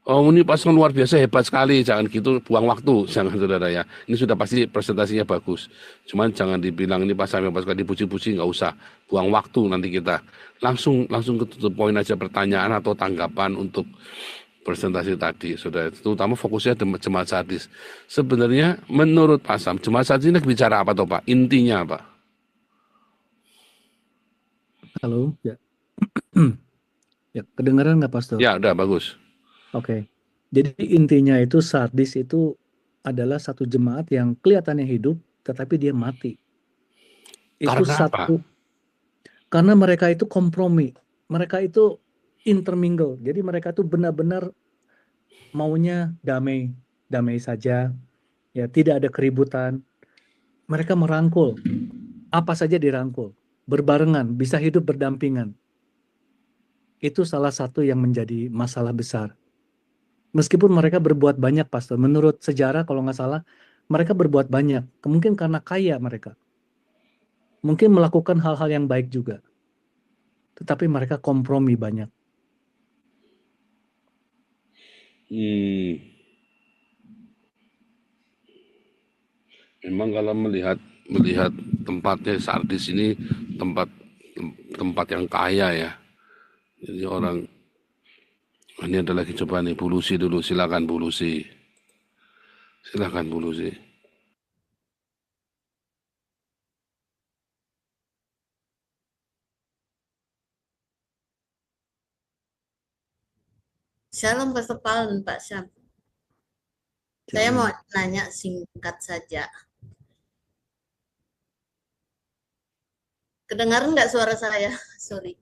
[SPEAKER 2] Oh, ini pasangan luar biasa hebat sekali, jangan gitu, buang waktu, jangan, saudara ya. Ini sudah pasti presentasinya bagus. Cuman jangan dibilang ini pasangan hebat sekali, dipuji-puji, nggak usah. Buang waktu nanti kita. Langsung ke tutup poin aja, pertanyaan atau tanggapan untuk presentasi tadi, saudara. Terutama fokusnya jemaat Sardis. Sebenarnya menurut Pak Sam, jemaat Sardis ini bicara apa toh Pak? Intinya apa?
[SPEAKER 3] Halo, ya. Ya, kedengaran nggak, Pastor?
[SPEAKER 2] Ya, udah bagus.
[SPEAKER 3] Oke. Jadi intinya itu Sardis itu adalah satu jemaat yang kelihatannya hidup, tetapi dia mati. Itu
[SPEAKER 2] Karena apa?
[SPEAKER 3] karena mereka itu kompromi. Mereka itu intermingle. Jadi mereka itu benar-benar maunya damai, damai saja. Ya, tidak ada keributan. Mereka merangkul. Apa saja dirangkul. Berbarengan, bisa hidup berdampingan. Itu salah satu yang menjadi masalah besar. Meskipun mereka berbuat banyak, Pastor. Menurut sejarah, kalau nggak salah, mereka berbuat banyak. Mungkin karena kaya mereka. Mungkin melakukan hal-hal yang baik juga. Tetapi mereka kompromi banyak.
[SPEAKER 2] Hmm, memang kalau melihat tempatnya Sardis ini tempat tempat yang kaya ya. Jadi orang ini ada lagi, coba nih Bu Lucy dulu, silakan Bu Lucy. Silakan Bu Lucy.
[SPEAKER 4] Shalom Pastor Paul dan Pak Syam. Saya mau nanya singkat saja. Kedengaran nggak suara saya? Sorry.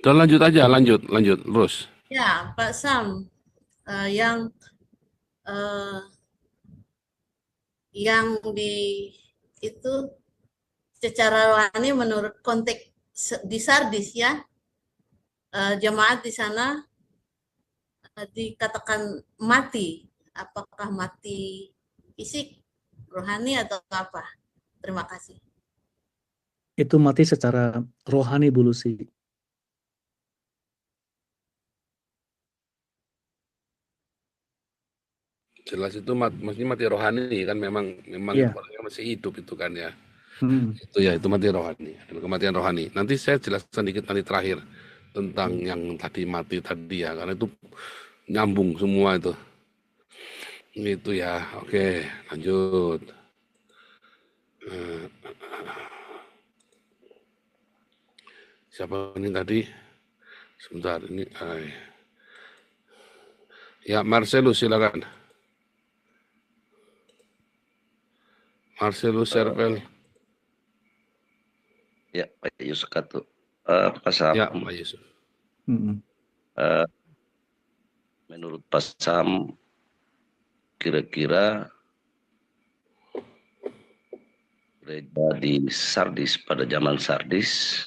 [SPEAKER 2] Dan lanjut aja, lanjut terus.
[SPEAKER 4] Ya, Pak Sam, yang di itu secara rohani menurut konteks di Sardis ya, jemaat di sana dikatakan mati. Apakah mati fisik, rohani atau apa? Terima kasih.
[SPEAKER 3] Itu mati secara rohani, Bu Lucy.
[SPEAKER 2] Jelas itu maksudnya mati rohani kan, memang
[SPEAKER 3] Iya.
[SPEAKER 2] orangnya masih hidup itu kan ya. Itu ya, itu mati rohani, kematian rohani. Nanti saya jelaskan dikit nanti terakhir tentang yang tadi mati tadi ya, karena itu nyambung semua itu. Itu ya, oke, lanjut. Siapa ini tadi? Sebentar, ini. Ya, Marcelus silakan. Marcelus Servel.
[SPEAKER 5] Ya, Pak Yusuf Katu. Pak Sam,
[SPEAKER 2] Ya, Pak Yusuf.
[SPEAKER 5] menurut Pak Sam, kira-kira gereja di Sardis pada zaman Sardis,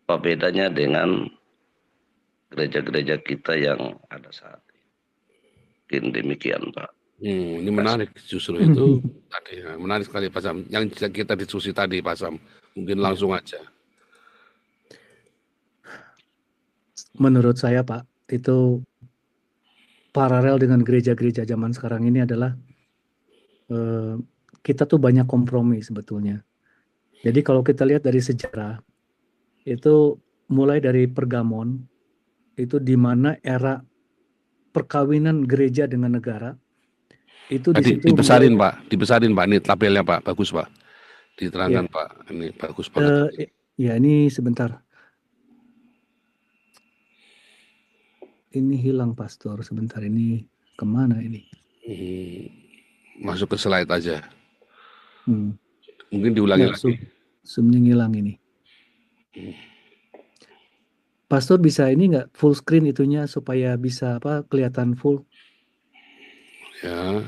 [SPEAKER 5] apa bedanya dengan gereja-gereja kita yang ada saat ini? Mungkin demikian, Pak.
[SPEAKER 2] Ini menarik justru itu tadi, menarik sekali Pak Sam. Yang kita diskusi tadi Pak Sam, mungkin langsung aja.
[SPEAKER 3] Menurut saya Pak, itu paralel dengan gereja-gereja zaman sekarang ini adalah kita tuh banyak kompromi sebetulnya. Jadi kalau kita lihat dari sejarah, itu mulai dari Pergamon, itu di mana era perkawinan gereja dengan negara, itu di situ
[SPEAKER 2] dibesarin Pak, ini tabelnya Pak, bagus Pak. Diterangkan Pak, ini bagus banget.
[SPEAKER 3] Ya ini sebentar. Ini hilang Pastor, sebentar ini kemana ini?
[SPEAKER 2] Masuk ke slide aja. Mungkin diulangi lagi.
[SPEAKER 3] Zoom-nya ngilang ini. Pastor bisa ini nggak full screen itunya supaya bisa kelihatan full?
[SPEAKER 2] Ya.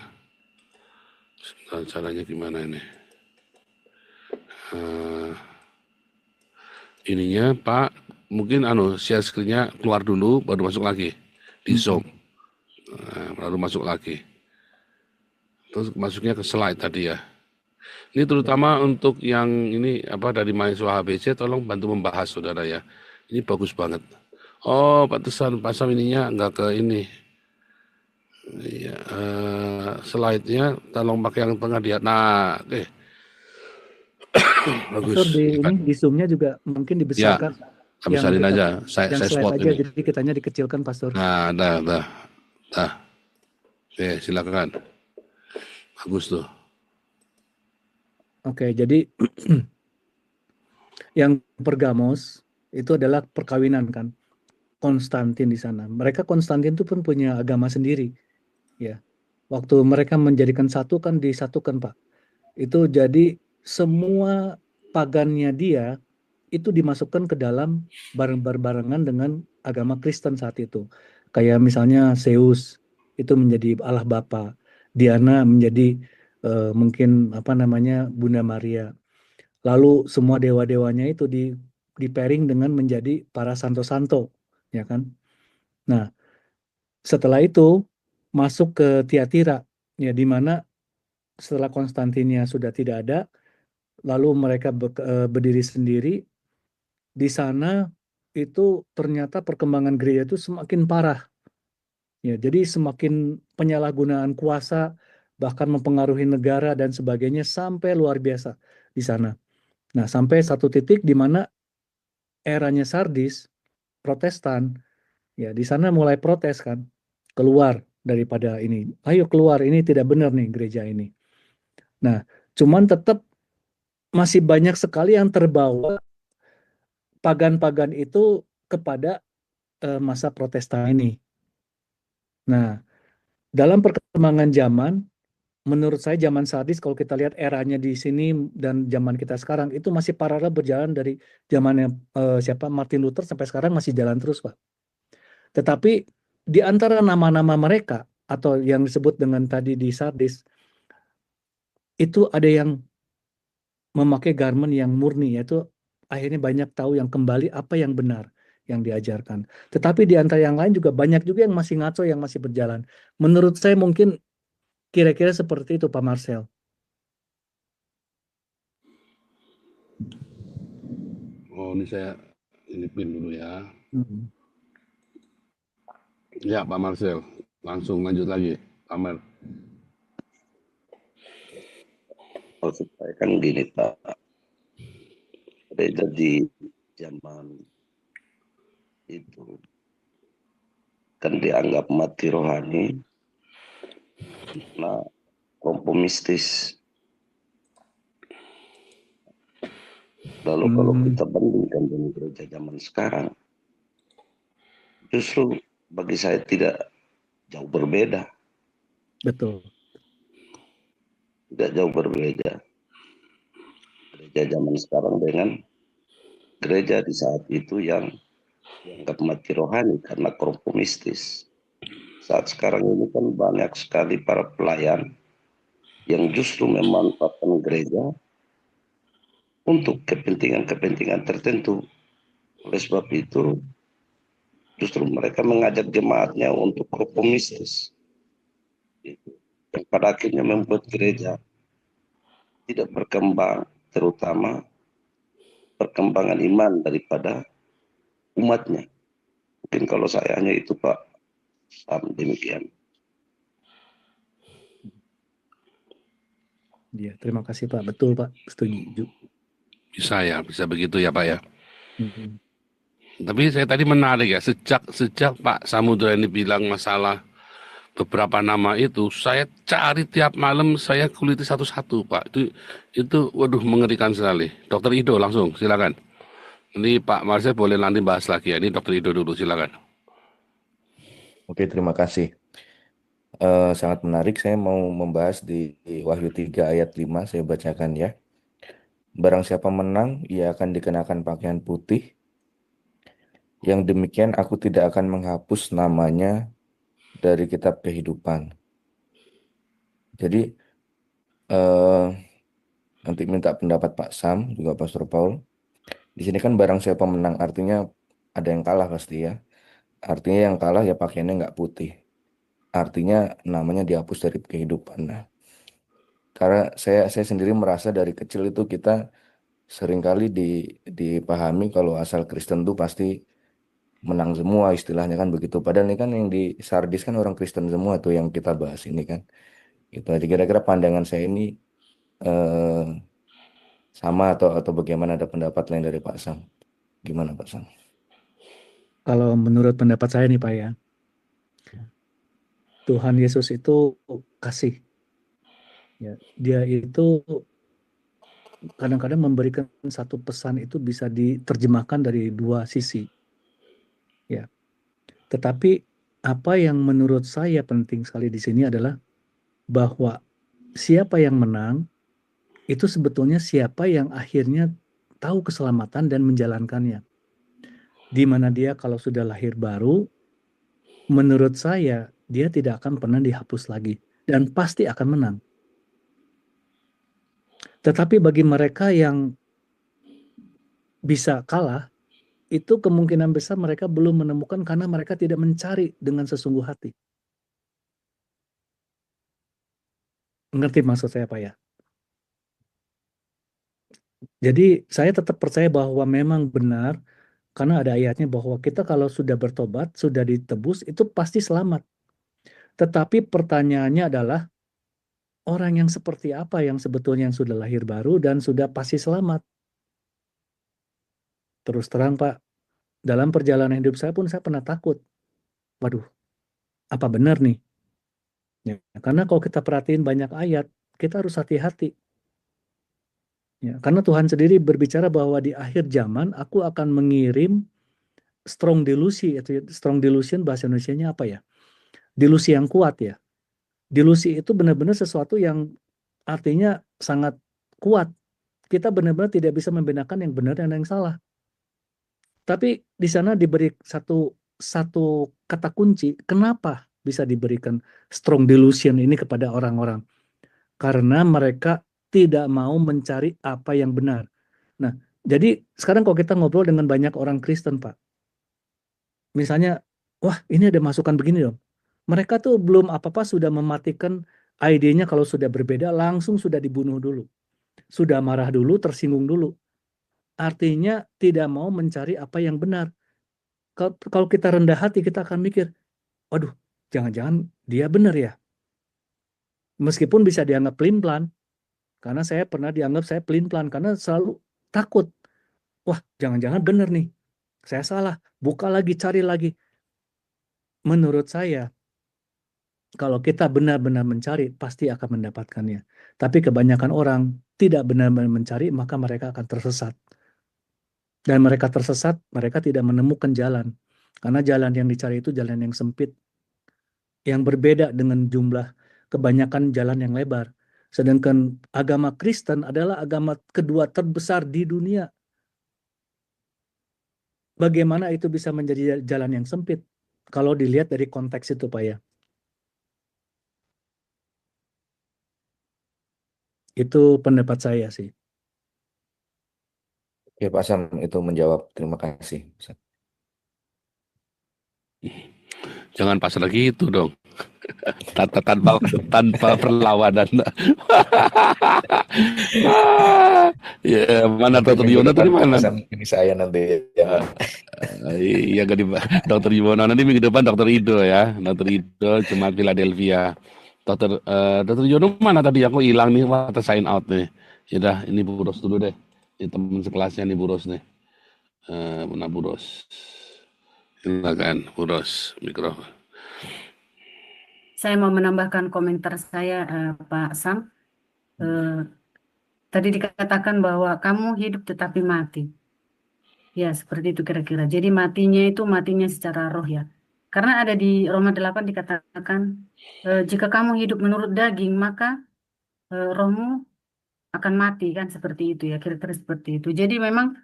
[SPEAKER 2] Sebentar, caranya gimana ini? Ininya Pak, mungkin share screen-nya keluar dulu baru masuk lagi di Zoom. Baru masuk lagi. Terus masuknya ke slide tadi ya. Ini terutama untuk yang ini dari mahasiswa HBC, tolong bantu membahas saudara ya. Ini bagus banget. Oh, pantesan Pak Sam ininya nggak ke ini. Ya, slide-nya tolong pakai yang tengah dia. Nah, oke. Bagus.
[SPEAKER 3] Di Zoom-nya juga mungkin dibesarkan.
[SPEAKER 2] Ya, besarin aja. Saya spot
[SPEAKER 3] aja,
[SPEAKER 2] ini.
[SPEAKER 3] jadi kitanya dikecilkan, Pastor.
[SPEAKER 2] Nah, dah. Oke, silakan. Bagus tuh.
[SPEAKER 3] Oke, jadi yang Pergamos itu adalah perkawinan kan. Konstantin di sana. Konstantin itu pun punya agama sendiri. Ya. Waktu mereka menjadikan satu kan disatukan, Pak. Itu jadi semua pagannya dia itu dimasukkan ke dalam barengan dengan agama Kristen saat itu. Kayak misalnya Zeus itu menjadi Allah Bapa, Diana menjadi mungkin Bunda Maria. Lalu semua dewa-dewanya itu di pairing dengan menjadi para santo-santo, ya kan? Nah, setelah itu masuk ke Tiatira, ya di mana setelah Konstantinia sudah tidak ada, lalu mereka berdiri sendiri. Di sana itu ternyata perkembangan gereja itu semakin parah. Ya, jadi semakin penyalahgunaan kuasa, bahkan mempengaruhi negara dan sebagainya sampai luar biasa di sana. Nah, sampai satu titik di mana eranya Sardis, Protestan, ya di sana mulai protes kan, keluar daripada ini. Ayo keluar, ini tidak benar nih gereja ini. Nah, cuman tetap masih banyak sekali yang terbawa pagan-pagan itu kepada masa Protestan ini. Nah, dalam perkembangan zaman, menurut saya zaman Sardis kalau kita lihat eranya di sini dan zaman kita sekarang itu masih paralel berjalan dari zamannya Martin Luther sampai sekarang masih jalan terus, Pak. Tetapi di antara nama-nama mereka atau yang disebut dengan tadi di Sardis itu ada yang memakai garment yang murni, yaitu akhirnya banyak tahu yang kembali apa yang benar yang diajarkan. Tetapi di antara yang lain juga banyak juga yang masih ngaco, yang masih berjalan. Menurut saya mungkin kira-kira seperti itu Pak Marcel.
[SPEAKER 2] Oh, ini saya pin dulu ya. Ya Pak Marcel, langsung lanjut lagi. Pak
[SPEAKER 5] Maksud saya kan gini Pak, gereja di zaman itu kan dianggap mati rohani, nah kompromistis. Lalu kalau kita bandingkan dengan gereja zaman sekarang, justru bagi saya tidak jauh berbeda.
[SPEAKER 3] Betul.
[SPEAKER 5] Tidak jauh berbeda. Gereja zaman sekarang dengan gereja di saat itu yang dianggap mati rohani karena kompromistis. Saat sekarang ini kan banyak sekali para pelayan yang justru memanfaatkan gereja untuk kepentingan-kepentingan tertentu. Oleh sebab itu, justru mereka mengajak jemaatnya untuk kompromistis. Yang pada akhirnya membuat gereja tidak berkembang, terutama perkembangan iman daripada umatnya. Mungkin kalau saya hanya itu, Pak. Demikian.
[SPEAKER 3] Ya, terima kasih Pak. Betul Pak, setuju.
[SPEAKER 2] Bisa begitu ya Pak ya.
[SPEAKER 3] Hmm.
[SPEAKER 2] Tapi saya tadi menarik ya, sejak Pak Samudra ini bilang masalah beberapa nama itu, saya cari tiap malam, saya kuliti satu-satu Pak. Itu waduh mengerikan sekali. Dokter Ido langsung, silakan. Ini Pak Marcel boleh nanti bahas lagi ya. Ini Dokter Ido dulu, silakan.
[SPEAKER 6] Oke, terima kasih. Sangat menarik. Saya mau membahas di Wahyu 3 ayat 5. Saya bacakan ya. Barang siapa menang, ia akan dikenakan pakaian putih. Yang demikian aku tidak akan menghapus namanya dari kitab kehidupan. Jadi nanti minta pendapat Pak Sam, juga Pastor Paul. Di sini kan barang siapa menang, artinya ada yang kalah pasti ya. Artinya yang kalah ya pakaiannya nggak putih. Artinya namanya dihapus dari kehidupan. Nah, karena saya sendiri merasa dari kecil itu kita seringkali dipahami kalau asal Kristen tuh pasti menang semua, istilahnya kan begitu. Padahal ini kan yang di Sardis kan orang Kristen semua tuh yang kita bahas ini kan. Itu aja kira-kira pandangan saya ini sama atau bagaimana, ada pendapat lain dari Pak Sam? Gimana Pak Sam?
[SPEAKER 3] Kalau menurut pendapat saya nih Pak ya, Tuhan Yesus itu kasih. Ya, dia itu kadang-kadang memberikan satu pesan itu bisa diterjemahkan dari dua sisi. Ya. Tetapi apa yang menurut saya penting sekali di sini adalah bahwa siapa yang menang itu sebetulnya siapa yang akhirnya tahu keselamatan dan menjalankannya. Di mana dia kalau sudah lahir baru, menurut saya dia tidak akan pernah dihapus lagi dan pasti akan menang. Tetapi bagi mereka yang bisa kalah, itu kemungkinan besar mereka belum menemukan karena mereka tidak mencari dengan sesungguh hati. Ngerti maksud saya Pak ya? Jadi saya tetap percaya bahwa memang benar, karena ada ayatnya bahwa kita kalau sudah bertobat, sudah ditebus, itu pasti selamat. Tetapi pertanyaannya adalah, orang yang seperti apa yang sebetulnya yang sudah lahir baru dan sudah pasti selamat? Terus terang Pak, dalam perjalanan hidup saya pun saya pernah takut. Waduh, apa benar nih? Ya, karena kalau kita perhatiin banyak ayat, kita harus hati-hati. Ya, karena Tuhan sendiri berbicara bahwa di akhir zaman aku akan mengirim strong delusi. Strong delusion bahasa Indonesianya apa ya? Delusi yang kuat ya. Delusi itu benar-benar sesuatu yang artinya sangat kuat. Kita benar-benar tidak bisa membedakan yang benar dan yang salah. Tapi di sana diberi satu kata kunci, kenapa bisa diberikan strong delusion ini kepada orang-orang? Karena mereka tidak mau mencari apa yang benar. Nah, jadi sekarang kalau kita ngobrol dengan banyak orang Kristen, Pak, misalnya, wah ini ada masukan begini dong. Mereka tuh belum apa-apa sudah mematikan idenya kalau sudah berbeda, langsung sudah dibunuh dulu. Sudah marah dulu, tersinggung dulu. Artinya tidak mau mencari apa yang benar. Kalau kita rendah hati, kita akan mikir, waduh, jangan-jangan dia benar ya. Meskipun bisa dianggap pelin-pelan, karena saya pernah dianggap saya pelin-pelan, karena selalu takut. wah jangan-jangan benar nih, saya salah, buka lagi, cari lagi. Menurut saya, kalau kita benar-benar mencari, pasti akan mendapatkannya. Tapi kebanyakan orang tidak benar-benar mencari, maka mereka akan tersesat. Dan mereka tersesat, mereka tidak menemukan jalan. Karena jalan yang dicari itu jalan yang sempit, yang berbeda dengan jumlah kebanyakan jalan yang lebar. Sedangkan agama Kristen adalah agama kedua terbesar di dunia. Bagaimana itu bisa menjadi jalan yang sempit? Kalau dilihat dari konteks itu, Pak ya. Itu pendapat saya sih.
[SPEAKER 6] Oke, Pak Sam, itu menjawab. Terima kasih.
[SPEAKER 2] Jangan pasal gitu dong. Tanpa perlawanan. Ya, mana Dr. Yono tadi mana?
[SPEAKER 6] Ini saya nanti. Ya.
[SPEAKER 2] Iya, Dr. Yono nanti minggu depan Dr. Ido ya. Dr. Ido, Jemaat Philadelphia. Dr. Yono mana tadi? Aku hilang nih, waktu sign out nih. Yaudah, ini Bu Ros dulu deh. Ini teman sekelasnya nih Bu Ros nih. Mana Bu Ros? Silakan Bu Ros, mikrofon.
[SPEAKER 7] Saya mau menambahkan komentar saya, Pak Sam. Tadi dikatakan bahwa kamu hidup tetapi mati. Ya, seperti itu kira-kira. Jadi matinya secara roh ya. Karena ada di Roma 8 dikatakan, jika kamu hidup menurut daging, maka rohmu akan mati, kan seperti itu ya, kira-kira seperti itu. Jadi memang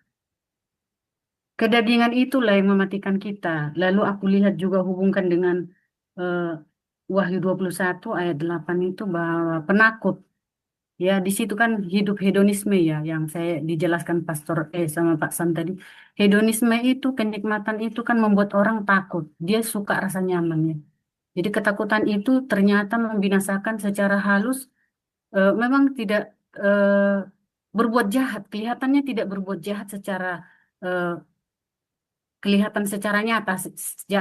[SPEAKER 7] kedagingan itulah yang mematikan kita. Lalu aku lihat juga hubungkan dengan Wahyu 21 ayat 8 itu bahwa penakut. Ya, di situ kan hidup hedonisme ya, yang saya dijelaskan Pastor sama Pak Sam tadi. Hedonisme itu, kenikmatan itu kan membuat orang takut. Dia suka rasa nyaman ya. Jadi ketakutan itu ternyata membinasakan secara halus, memang tidak berbuat jahat. Kelihatannya tidak berbuat jahat secara kelihatan secara nyata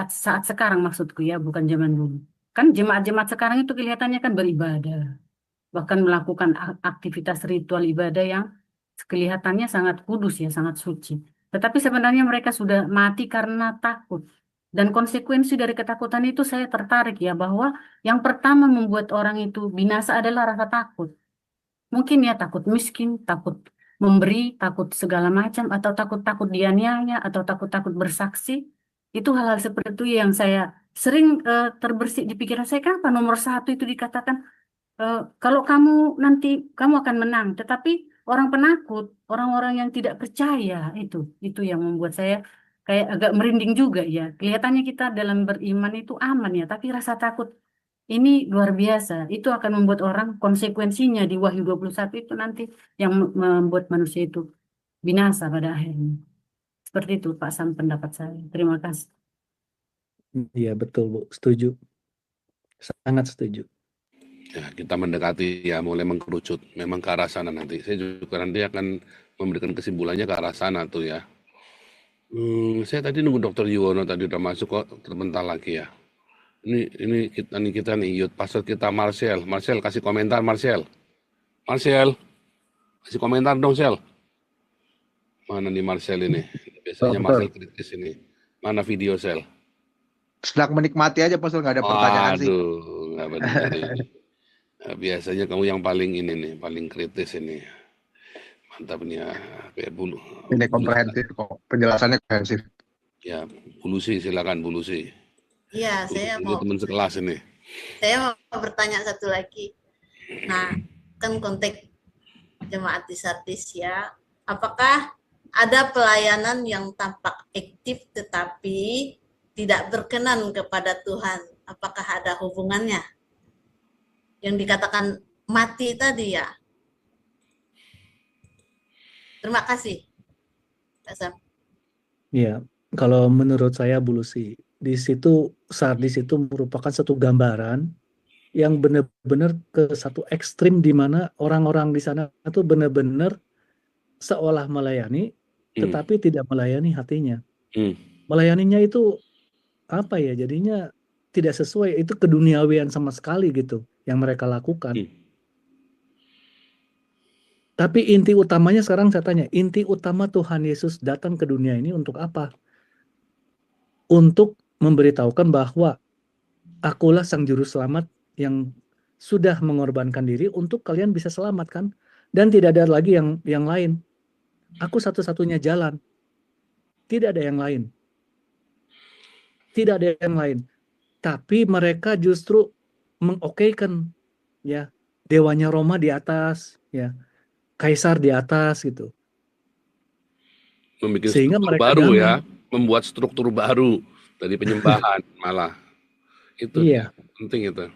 [SPEAKER 7] saat sekarang maksudku ya, bukan zaman dulu. Kan jemaat-jemaat sekarang itu kelihatannya kan beribadah, bahkan melakukan aktivitas ritual ibadah yang kelihatannya sangat kudus ya, sangat suci. Tetapi sebenarnya mereka sudah mati karena takut. Dan konsekuensi dari ketakutan itu saya tertarik ya, bahwa yang pertama membuat orang itu binasa adalah rasa takut. Mungkin ya takut miskin, takut memberi, takut segala macam, atau takut-takut dianiaya, atau takut-takut bersaksi. Itu hal-hal seperti itu yang saya sering terbersit di pikiran saya. Kenapa nomor 1 itu dikatakan, kalau kamu nanti kamu akan menang, tetapi orang penakut, orang-orang yang tidak percaya itu yang membuat saya kayak agak merinding juga ya. Kelihatannya kita dalam beriman itu aman ya, tapi rasa takut ini luar biasa. Itu akan membuat orang, konsekuensinya di Wahyu 21 itu nanti yang membuat manusia itu binasa pada akhirnya. Seperti itu Pak Sam pendapat saya. Terima kasih.
[SPEAKER 3] Iya betul Bu, setuju. Sangat setuju.
[SPEAKER 2] Ya, kita mendekati ya, mulai mengkerucut memang ke arah sana nanti. Saya juga nanti akan memberikan kesimpulannya ke arah sana tuh ya. Saya tadi nunggu Dr. Yuwono tadi udah masuk kok, terbentar lagi ya. Ini kita nih, youth pastor kita Marcel. Marcel kasih komentar Marcel. Marcel, kasih komentar dong Sel. Mana nih Marcel ini? Biasanya Marcel kritis ini. Mana video Sel?
[SPEAKER 8] Sedang menikmati aja Pastor, nggak ada pertanyaan sih.
[SPEAKER 2] Aduh, nggak benar ini. Nah, biasanya kamu yang paling ini nih, paling kritis ini. Mantap nih ya, kayak bulu.
[SPEAKER 8] Ini komprehensif kok, penjelasannya komprehensif.
[SPEAKER 2] Ya, Bulusi silakan Bulusi.
[SPEAKER 4] Iya, saya mau
[SPEAKER 2] teman sekelas ini.
[SPEAKER 4] Saya mau bertanya satu lagi. Nah, kan konteks jemaat di Sardis ya, apakah ada pelayanan yang tampak aktif tetapi tidak berkenan kepada Tuhan? Apakah ada hubungannya? Yang dikatakan mati tadi ya. Terima kasih, Pak Sam.
[SPEAKER 3] Iya, kalau menurut saya Bulusi, di situ Sardis itu merupakan satu gambaran yang benar-benar ke satu ekstrim di mana orang-orang di sana itu benar-benar seolah melayani, tetapi tidak melayani hatinya. Melayaninya itu apa ya? Jadinya tidak sesuai, itu keduniawian sama sekali gitu yang mereka lakukan. Tapi inti utamanya sekarang saya tanya, inti utama Tuhan Yesus datang ke dunia ini untuk apa? Untuk memberitahukan bahwa akulah sang juru selamat yang sudah mengorbankan diri untuk kalian bisa selamat kan? Dan tidak ada lagi yang lain. Aku satu-satunya jalan. Tidak ada yang lain. Tidak ada yang lain. Tapi mereka justru mengokeikan ya, dewanya Roma di atas, ya, kaisar di atas gitu.
[SPEAKER 2] Membuat
[SPEAKER 3] Sehingga
[SPEAKER 2] struktur
[SPEAKER 3] mereka
[SPEAKER 2] baru
[SPEAKER 3] damai.
[SPEAKER 2] ya, membuat struktur baru dari penyembahan malah. Itu
[SPEAKER 3] Iya,
[SPEAKER 2] penting itu.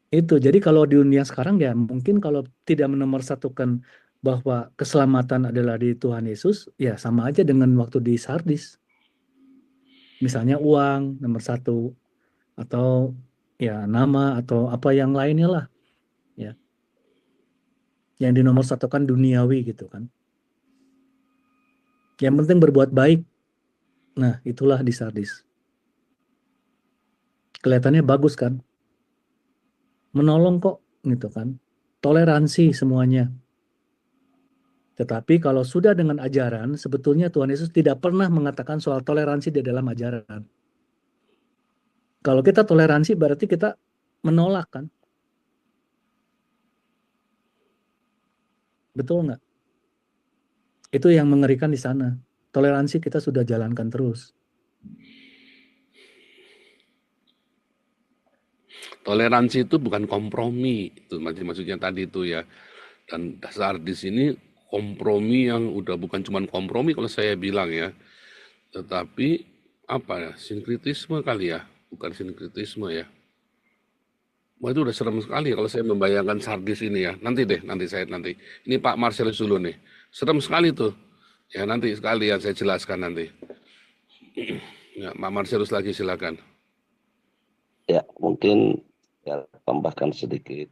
[SPEAKER 3] itu. Jadi kalau di dunia sekarang ya mungkin kalau tidak menomorsatukan bahwa keselamatan adalah di Tuhan Yesus, ya sama aja dengan waktu di Sardis. Misalnya uang nomor satu, atau ya nama atau apa yang lainnya lah, ya, yang dinomorsatukan duniawi gitu kan. Yang penting berbuat baik. Nah, itulah di Sardis. Kelihatannya bagus kan? Menolong kok gitu kan. Toleransi semuanya. Tetapi kalau sudah dengan ajaran, sebetulnya Tuhan Yesus tidak pernah mengatakan soal toleransi di dalam ajaran. Kalau kita toleransi berarti kita menolak kan? Betul nggak? Itu yang mengerikan di sana. Toleransi kita sudah jalankan terus.
[SPEAKER 2] Toleransi itu bukan kompromi, itu maksudnya tadi itu ya. Dan dasar di sini kompromi yang udah bukan cuma kompromi kalau saya bilang ya, tetapi apa ya, sinkritisme kali ya, bukan sinkritisme ya. Wah itu udah serem sekali kalau saya membayangkan Sardis ini ya. Nanti deh, nanti. Ini Pak Marcellus dulu nih. Serem sekali tuh. Ya nanti sekali yang saya jelaskan nanti. Ya, Pak Marcellus lagi silakan.
[SPEAKER 5] Ya, mungkin ya tambahkan sedikit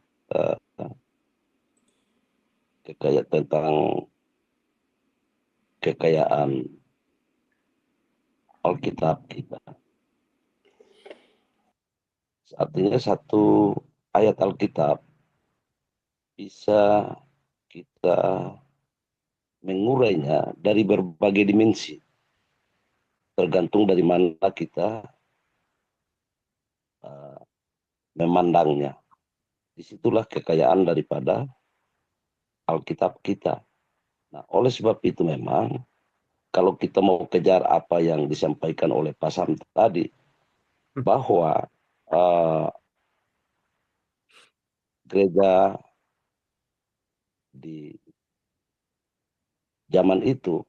[SPEAKER 5] tentang kekayaan Alkitab kita. Artinya satu ayat Alkitab bisa kita mengurainya dari berbagai dimensi, tergantung dari mana kita memandangnya. Disitulah kekayaan daripada Alkitab kita. Nah, oleh sebab itu memang kalau kita mau kejar apa yang disampaikan oleh Pak Sam tadi, bahwa gereja di zaman itu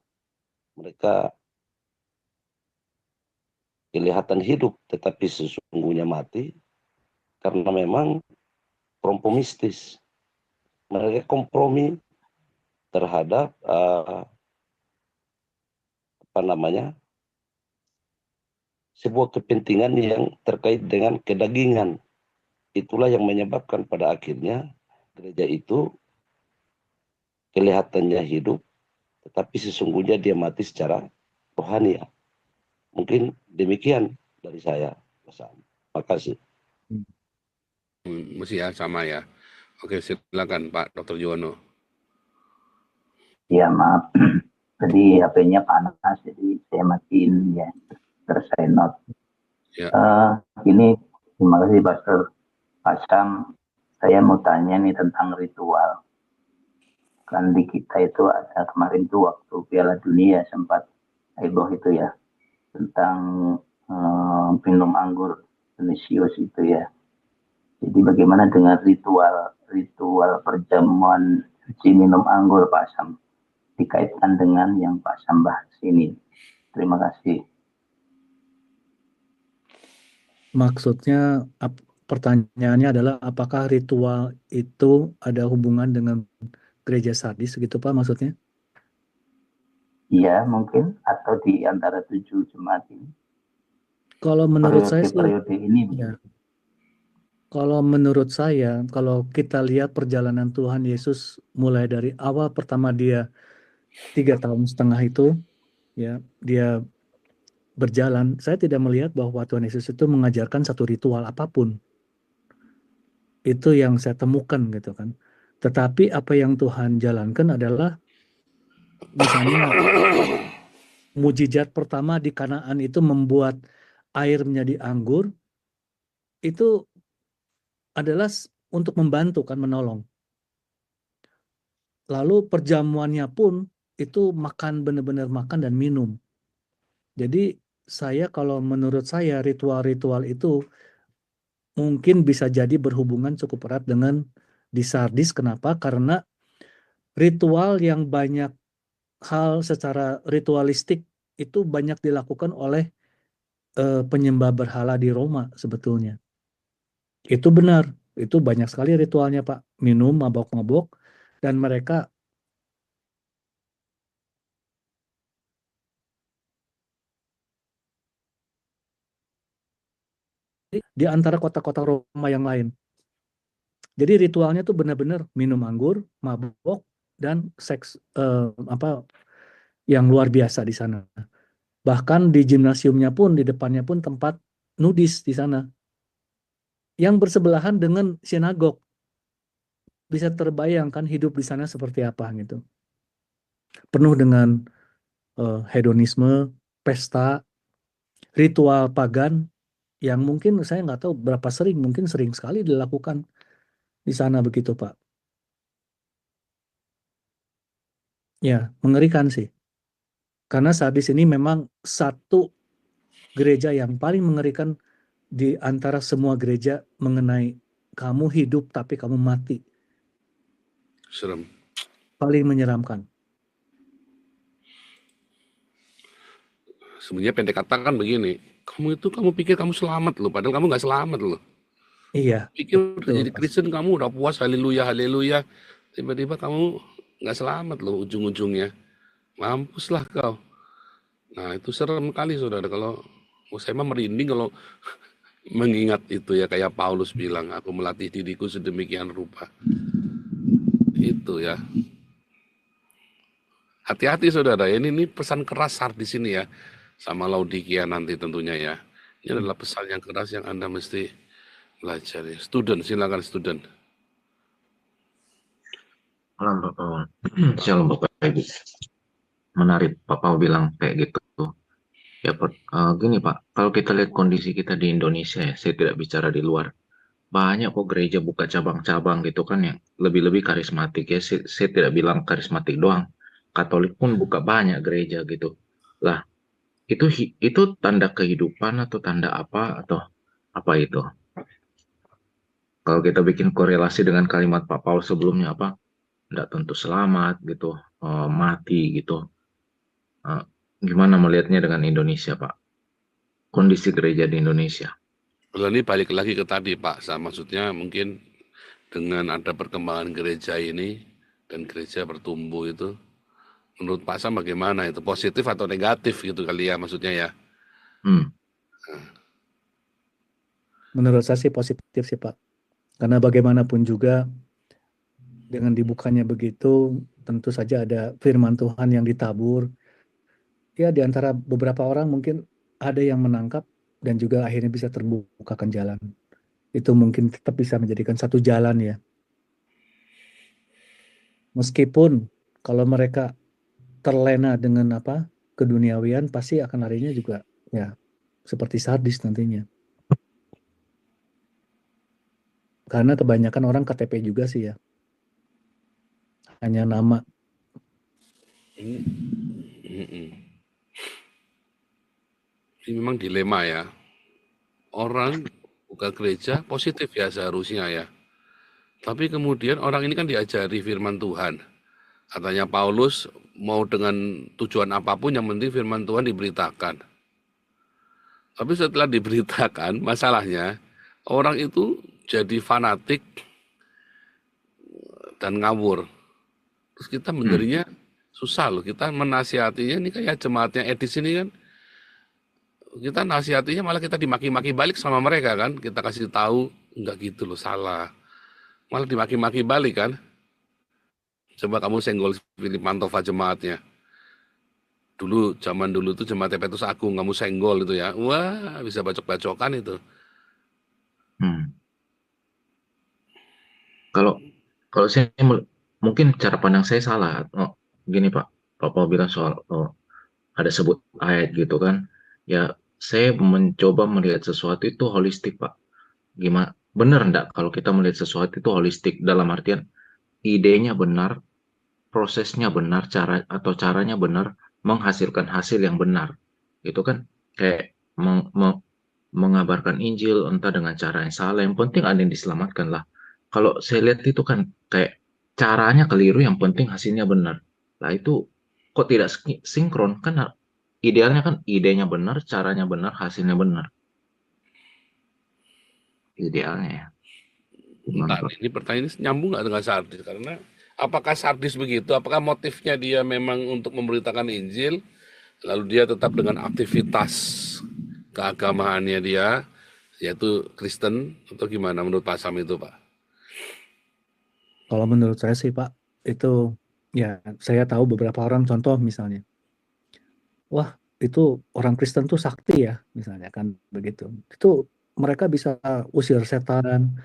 [SPEAKER 5] mereka kelihatan hidup tetapi sesungguhnya mati karena memang kompromistis. Mereka kompromi terhadap sebuah kepentingan yang terkait dengan kedagingan. Itulah yang menyebabkan pada akhirnya gereja itu kelihatannya hidup, tetapi sesungguhnya dia mati secara rohani. Mungkin demikian dari saya. Terima kasih.
[SPEAKER 2] Mesti ya sama ya. Oke silakan Pak Dr. Juwono.
[SPEAKER 9] Ya maaf, tadi HP-nya panas, jadi saya matiin ya, terus saya note.
[SPEAKER 2] Ya.
[SPEAKER 9] Ini terima kasih Pak Sam. Saya mau tanya nih tentang ritual. Kan di kita itu ada kemarin tuh waktu Piala Dunia sempat heboh itu ya, tentang minum anggur Vinicius itu ya. Jadi bagaimana dengan ritual perjamuan suci minum anggur Pak Sam, dikaitkan dengan yang Pak Sam bahas ini. Terima kasih.
[SPEAKER 3] Maksudnya pertanyaannya adalah apakah ritual itu ada hubungan dengan gereja Sardis gitu Pak maksudnya?
[SPEAKER 9] Iya mungkin, atau di antara 7 jemaat ini.
[SPEAKER 3] Kalau menurut saya sih,
[SPEAKER 9] periode ini.
[SPEAKER 3] Ya. Kalau menurut saya, kalau kita lihat perjalanan Tuhan Yesus mulai dari awal pertama dia 3,5 tahun itu, ya dia berjalan, saya tidak melihat bahwa Tuhan Yesus itu mengajarkan satu ritual apapun. Itu yang saya temukan gitu kan. Tetapi apa yang Tuhan jalankan adalah misalnya mujizat pertama di Kanaan itu membuat air menjadi anggur, itu adalah untuk membantu kan, menolong. Lalu perjamuannya pun itu makan, benar-benar makan dan minum. Jadi kalau menurut saya ritual-ritual itu mungkin bisa jadi berhubungan cukup erat dengan di Sardis. Kenapa? Karena ritual yang banyak hal secara ritualistik itu banyak dilakukan oleh penyembah berhala di Roma sebetulnya. Itu benar, itu banyak sekali ritualnya Pak. Minum, mabok-mabok, dan mereka di antara kota-kota Roma yang lain. Jadi ritualnya tuh benar-benar minum anggur, mabok, dan seks yang luar biasa di sana. Bahkan di gimnasiumnya pun, di depannya pun tempat nudis di sana. Yang bersebelahan dengan sinagog. Bisa terbayangkan hidup di sana seperti apa gitu. Penuh dengan hedonisme, pesta, ritual pagan yang mungkin saya nggak tahu berapa sering, mungkin sering sekali dilakukan di sana begitu Pak. Ya, mengerikan sih. Karena Sardis ini memang satu gereja yang paling mengerikan di antara semua gereja mengenai kamu hidup tapi kamu mati.
[SPEAKER 2] Serem.
[SPEAKER 3] Paling menyeramkan.
[SPEAKER 2] Sebenarnya pendek kata kan begini, kamu pikir kamu selamat loh, padahal kamu nggak selamat loh.
[SPEAKER 3] Iya.
[SPEAKER 2] Pikir udah jadi Kristen, kamu udah puas, haleluya, haleluya. Tiba-tiba kamu nggak selamat loh ujung-ujungnya. Mampuslah kau. Nah itu serem kali saudara, kalau saya mah merinding kalau mengingat itu ya, kayak Paulus bilang, aku melatih diriku sedemikian rupa. Itu ya. Hati-hati saudara, ini pesan keras Sardis ini ya, sama Laodikia nanti tentunya ya. Ini adalah pesan yang keras yang Anda mesti belajar ya. Student, silakan student.
[SPEAKER 10] Malam Pak Paul. Shalom Bapak Ibu. Menarik Pak Paul bilang kayak gitu. Ya gini Pak, kalau kita lihat kondisi kita di Indonesia ya, saya tidak bicara di luar. Banyak kok gereja buka cabang-cabang gitu kan yang lebih-lebih karismatik ya. Saya tidak bilang karismatik doang. Katolik pun buka banyak gereja gitu. Lah, itu tanda kehidupan atau tanda apa atau apa itu? Kalau kita bikin korelasi dengan kalimat Pak Paul sebelumnya apa? Tidak tentu selamat gitu, mati gitu. Gimana melihatnya dengan Indonesia Pak? Kondisi gereja di Indonesia.
[SPEAKER 2] Kalau ini balik lagi ke tadi Pak, maksudnya mungkin dengan ada perkembangan gereja ini dan gereja bertumbuh itu, menurut Pak Sam bagaimana itu, positif atau negatif gitu kali ya maksudnya ya?
[SPEAKER 3] Menurut saya sih positif sih Pak, karena bagaimanapun juga dengan dibukanya begitu, tentu saja ada firman Tuhan yang ditabur. Ya di antara beberapa orang mungkin ada yang menangkap dan juga akhirnya bisa terbukakan jalan. Itu mungkin tetap bisa menjadikan satu jalan ya. Meskipun kalau mereka terlena dengan keduniawian, pasti akan larinya juga ya seperti Sardis nantinya. Karena kebanyakan orang KTP juga sih ya. Hanya nama.
[SPEAKER 2] Ini memang dilema ya. Orang buka gereja positif ya seharusnya ya. Tapi kemudian orang ini kan diajari firman Tuhan. Katanya Paulus mau dengan tujuan apapun yang penting firman Tuhan diberitakan. Tapi setelah diberitakan, masalahnya orang itu jadi fanatik dan ngawur. Terus kita benernya susah loh. Kita menasihatinya ini kayak jemaatnya Edis ini kan. Kita nasihatinya malah kita dimaki-maki balik sama mereka kan. Kita kasih tahu enggak gitu loh, salah. Malah dimaki-maki balik kan. Coba kamu senggol Philip Mantova jemaatnya. Zaman dulu tuh jemaat Petrus Agung, kamu senggol itu ya. Wah, bisa bacok-bacokan itu.
[SPEAKER 10] Kalau Kalau saya mungkin cara pandang saya salah. Oh, gini Pak, Papa bilang soal ada sebut ayat gitu kan. Ya, saya mencoba melihat sesuatu itu holistik Pak. Gimana? Benar enggak kalau kita melihat sesuatu itu holistik dalam artian idenya benar, prosesnya benar, caranya benar, menghasilkan hasil yang benar. Itu kan kayak mengabarkan Injil entah dengan cara yang salah, yang penting ada yang diselamatkan lah. Kalau saya lihat itu kan kayak caranya keliru, yang penting hasilnya benar. Lah itu kok tidak sinkron kan? Idealnya kan idenya benar, caranya benar, hasilnya benar. Idealnya ya.
[SPEAKER 2] Entah,
[SPEAKER 10] Mantap.
[SPEAKER 2] ini pertanyaan ini nyambung nggak dengan Sardis? Karena apakah Sardis begitu? Apakah motifnya dia memang untuk memberitakan Injil, lalu dia tetap dengan aktivitas keagamaannya dia, yaitu Kristen, atau gimana menurut Pak Sam itu, Pak?
[SPEAKER 3] Kalau menurut saya sih Pak, itu ya saya tahu beberapa orang, contoh misalnya, wah itu orang Kristen tuh sakti ya, misalnya kan begitu. Itu mereka bisa usir setan,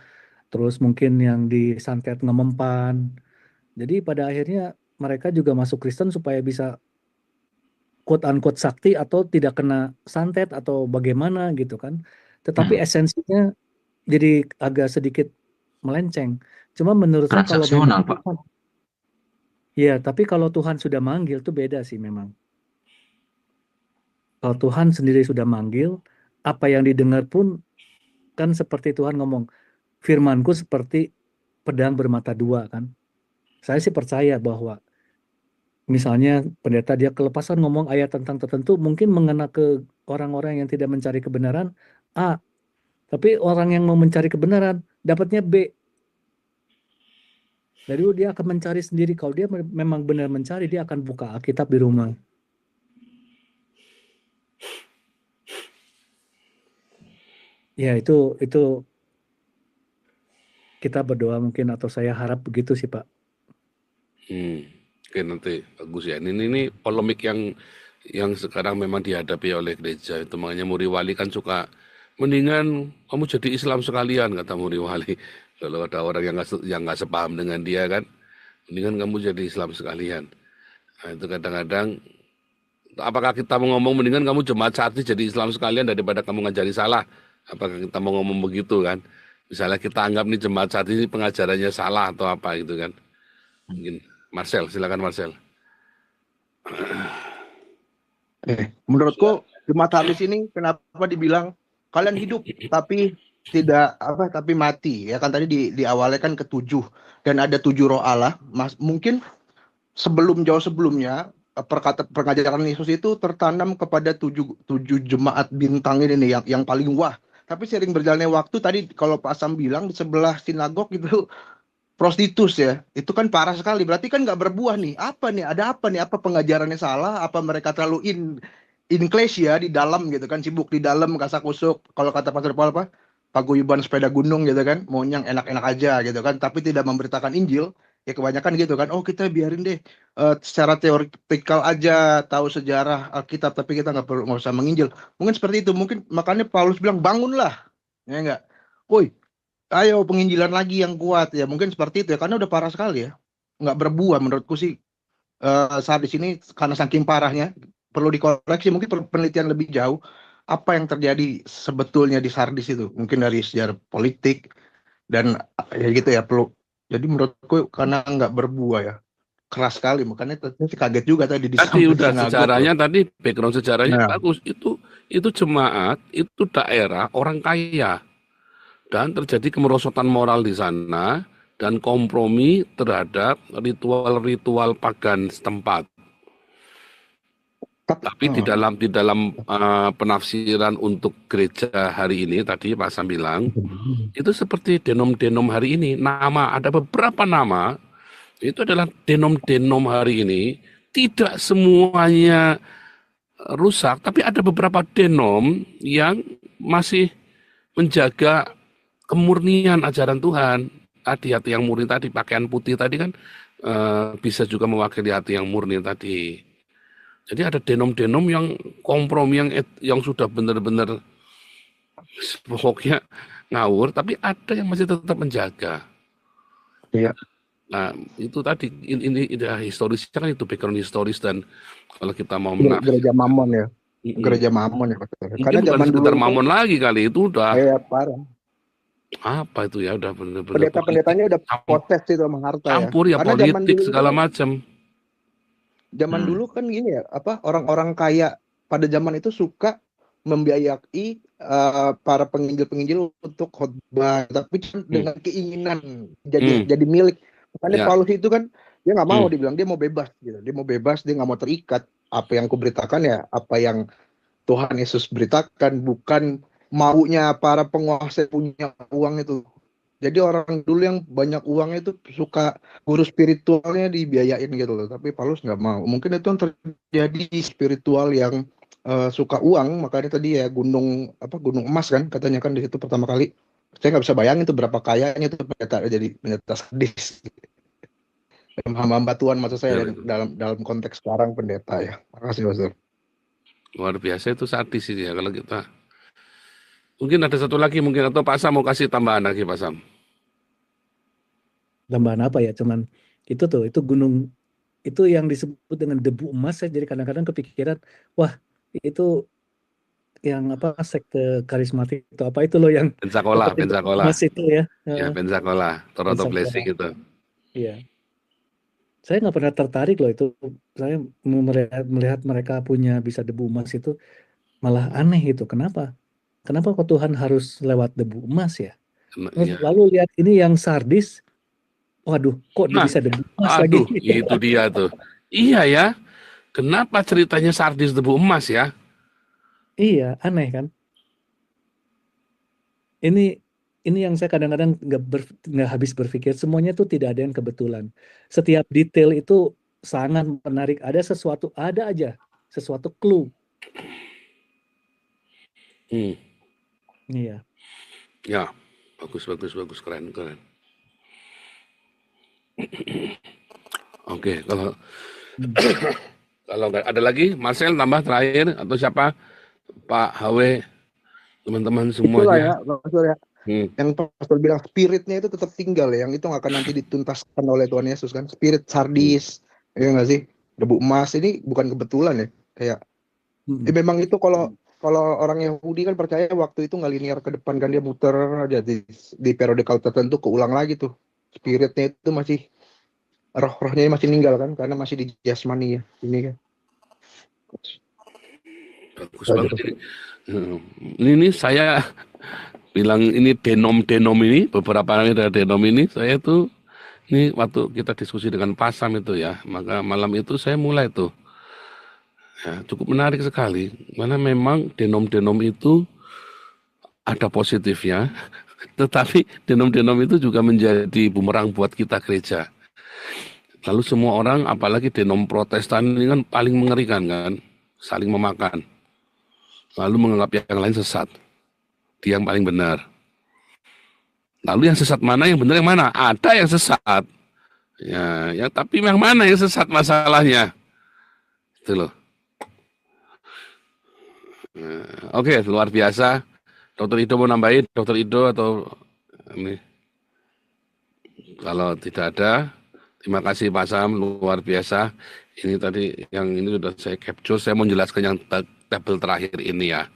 [SPEAKER 3] terus mungkin yang disantet ngemempan. Jadi pada akhirnya mereka juga masuk Kristen supaya bisa quote unquote sakti atau tidak kena santet atau bagaimana gitu kan. Tetapi esensinya jadi agak sedikit melenceng. Cuma menurut saya kalau memang
[SPEAKER 10] Transaksional Pak.
[SPEAKER 3] Tuhan, ya tapi kalau Tuhan sudah manggil tuh beda sih memang. Kalau Tuhan sendiri sudah manggil, apa yang didengar pun kan seperti Tuhan ngomong, firmanku seperti pedang bermata dua kan. Saya sih percaya bahwa misalnya pendeta dia kelepasan ngomong ayat tentang tertentu mungkin mengena ke orang-orang yang tidak mencari kebenaran A, tapi orang yang mau mencari kebenaran dapatnya B. Dari dulu dia akan mencari sendiri. Kalau dia memang benar mencari, dia akan buka Alkitab di rumah. Ya itu kita berdoa mungkin, atau saya harap begitu sih Pak.
[SPEAKER 2] Oke, nanti bagus ya. Ini polemik yang sekarang memang dihadapi oleh gereja. Itu makanya Muri Wali kan suka, mendingan kamu jadi Islam sekalian, kata Muri Wali. Kalau ada orang yang nggak sepaham dengan dia kan, mendingan kamu jadi Islam sekalian. Nah, itu kadang-kadang, apakah kita mau ngomong mendingan kamu jemaat Sardis jadi Islam sekalian daripada kamu ngajari salah? Apakah kita mau ngomong begitu kan? Misalnya kita anggap nih jemaat Sardis ini pengajarannya salah atau apa gitu kan? Mungkin Marcel, silakan Marcel.
[SPEAKER 8] Menurutku jemaat Sardis ini kenapa dibilang kalian hidup tapi tidak tapi mati ya kan, tadi di awalnya kan ke-7 dan ada 7 roh Allah. Mungkin jauh sebelumnya pengajaran Yesus itu tertanam kepada 7 jemaat bintang ini nih yang paling wah. Tapi sering berjalannya waktu, tadi kalau Pak Sam bilang di sebelah sinagog itu prostitus ya, itu kan parah sekali. Berarti kan nggak berbuah nih. Apa nih? Ada apa nih? Apa pengajarannya salah? Apa mereka terlalu in class ya di dalam gitu kan, sibuk di dalam kasakusuk. Kalau kata Pastor Paul apa? Paguyuban sepeda gunung gitu kan, maunya yang enak-enak aja gitu kan, tapi tidak memberitakan Injil. Ya kebanyakan gitu kan. Oh kita biarin deh secara teoretikal aja tahu sejarah Alkitab, tapi kita nggak usah menginjil. Mungkin seperti itu. Mungkin makanya Paulus bilang bangunlah, ya enggak. Woi, ayo penginjilan lagi yang kuat ya, mungkin seperti itu ya, karena udah parah sekali ya, nggak berbuah menurutku sih. Saat di sini karena saking parahnya perlu dikoreksi, mungkin penelitian lebih jauh apa yang terjadi sebetulnya di Sardis itu, mungkin dari sejarah politik dan ya gitu ya, perlu. Jadi menurutku karena nggak berbuah ya, keras sekali, makanya kaget juga tadi di
[SPEAKER 2] Tadi udah
[SPEAKER 8] sinagog.
[SPEAKER 2] sejarahnya, tadi background sejarahnya
[SPEAKER 8] Nah.
[SPEAKER 2] bagus. Itu jemaat, itu daerah orang kaya. Dan terjadi kemerosotan moral di sana dan kompromi terhadap ritual-ritual pagan setempat. Tapi di dalam penafsiran untuk gereja hari ini, tadi Pak Sam bilang, itu seperti denom-denom hari ini. Ada beberapa nama, itu adalah denom-denom hari ini. Tidak semuanya rusak, tapi ada beberapa denom yang masih menjaga kemurnian ajaran Tuhan. Hati-hati yang murni tadi, pakaian putih tadi kan bisa juga mewakili hati yang murni tadi. Jadi ada denom-denom yang kompromi yang sudah benar-benar pokoknya ngawur, tapi ada yang masih tetap menjaga.
[SPEAKER 8] Iya.
[SPEAKER 2] Nah, itu tadi ini historisnya kan itu background historis, dan kalau kita mau
[SPEAKER 8] Gereja Mamon ya.
[SPEAKER 2] Mm-mm.
[SPEAKER 8] Gereja Mamon ya Pastor.
[SPEAKER 2] Mungkin
[SPEAKER 8] Karena
[SPEAKER 2] bukan
[SPEAKER 8] zaman dulu
[SPEAKER 2] sekedar
[SPEAKER 8] itu
[SPEAKER 2] mamon lagi kali, itu udah
[SPEAKER 8] parah.
[SPEAKER 2] apa itu ya, udah bener-bener politik,
[SPEAKER 8] Pendeta-pendetanya udah possess itu sama harta ya.
[SPEAKER 2] campur ya,
[SPEAKER 8] Karena zaman
[SPEAKER 2] politik
[SPEAKER 8] dulu itu
[SPEAKER 2] segala
[SPEAKER 8] kan,
[SPEAKER 2] macam.
[SPEAKER 8] zaman dulu kan gini ya, apa orang-orang kaya pada zaman itu suka membiayai para penginjil-penginjil untuk khotbah, tapi dengan keinginan jadi milik. Makanya
[SPEAKER 2] Ya.
[SPEAKER 8] Paulus itu kan dia nggak mau, dibilang dia mau bebas gitu. Dia mau bebas, dia nggak mau terikat. Apa yang kuberitakan ya apa yang Tuhan Yesus beritakan, bukan maunya para penguasa yang punya uang itu. Jadi orang dulu yang banyak uangnya itu suka guru spiritualnya dibiayain gitu loh. Tapi Paulus nggak mau. Mungkin itu yang terjadi spiritual yang suka uang. Makanya tadi ya gunung emas kan katanya kan di situ pertama kali. Saya nggak bisa bayangin tuh berapa kayanya tuh pendeta jadi pendeta sadis. Hamba Tuhan maksud saya dalam konteks sekarang pendeta ya. Makasih Pastor.
[SPEAKER 2] Luar biasa itu sadis ini ya kalau kita. Mungkin ada satu lagi mungkin, atau Pak Sam mau kasih tambahan lagi, Pak Sam.
[SPEAKER 3] Tambahan apa ya? Cuman itu gunung itu yang disebut dengan debu emas. Saya jadi kadang-kadang kepikiran, wah itu yang apa, sekte karismatik itu apa itu loh yang
[SPEAKER 2] Pensacola
[SPEAKER 3] emas itu ya.
[SPEAKER 2] Ya, Pensacola, Toronto Blessing itu.
[SPEAKER 3] Iya. Saya nggak pernah tertarik loh itu. Saya melihat mereka punya bisa debu emas itu malah aneh itu. Kenapa kok Tuhan harus lewat debu emas ya?
[SPEAKER 2] Iya.
[SPEAKER 3] Lalu lihat ini yang Sardis, waduh, kok dia bisa debu emas lagi?
[SPEAKER 2] Aduh, itu dia tuh. Iya ya, kenapa ceritanya Sardis debu emas ya?
[SPEAKER 3] Iya, aneh kan? Ini yang saya kadang-kadang nggak habis berpikir. Semuanya tuh tidak ada yang kebetulan. Setiap detail itu sangat menarik. Ada aja sesuatu clue. Iya.
[SPEAKER 2] Ya, bagus, keren. Oke, kalau nggak ada lagi, Marcel tambah terakhir atau siapa? Pak HW, teman-teman
[SPEAKER 8] Itulah
[SPEAKER 2] semuanya.
[SPEAKER 8] ya, Pastor ya. Yang Pastor bilang spiritnya itu tetap tinggal ya, yang itu nggak akan nanti dituntaskan oleh Tuhan Yesus kan. Spirit Sardis, ya nggak sih? Debu emas ini bukan kebetulan ya. Kayak memang itu kalau orang Yahudi kan percaya waktu itu nggak linear ke depan kan, dia muter aja di periodikal tertentu keulang lagi tuh. Spiritnya itu masih roh-rohnya masih ninggal kan, karena masih di jasmani ya ini kan.
[SPEAKER 2] Bagus banget ini. Ini saya bilang ini denom ini, beberapa kali ada denom ini, saya tuh ini waktu kita diskusi dengan Pak Sam itu ya, maka malam itu saya mulai tuh ya, cukup menarik sekali, karena memang denom itu ada positifnya, tetapi denom itu juga menjadi bumerang buat kita gereja. Lalu semua orang, apalagi denom Protestan ini kan paling mengerikan kan, saling memakan, lalu menganggap yang lain sesat, dia yang paling benar. Lalu yang sesat mana, yang benar yang mana? Ada yang sesat, ya tapi yang mana yang sesat masalahnya, itu loh. Oke, luar biasa. Dokter Ido mau nambahin, Dokter Ido atau ini? Kalau tidak ada, terima kasih Pak Sam, luar biasa. Ini tadi yang ini sudah saya capture, saya mau jelaskan yang tabel terakhir ini ya.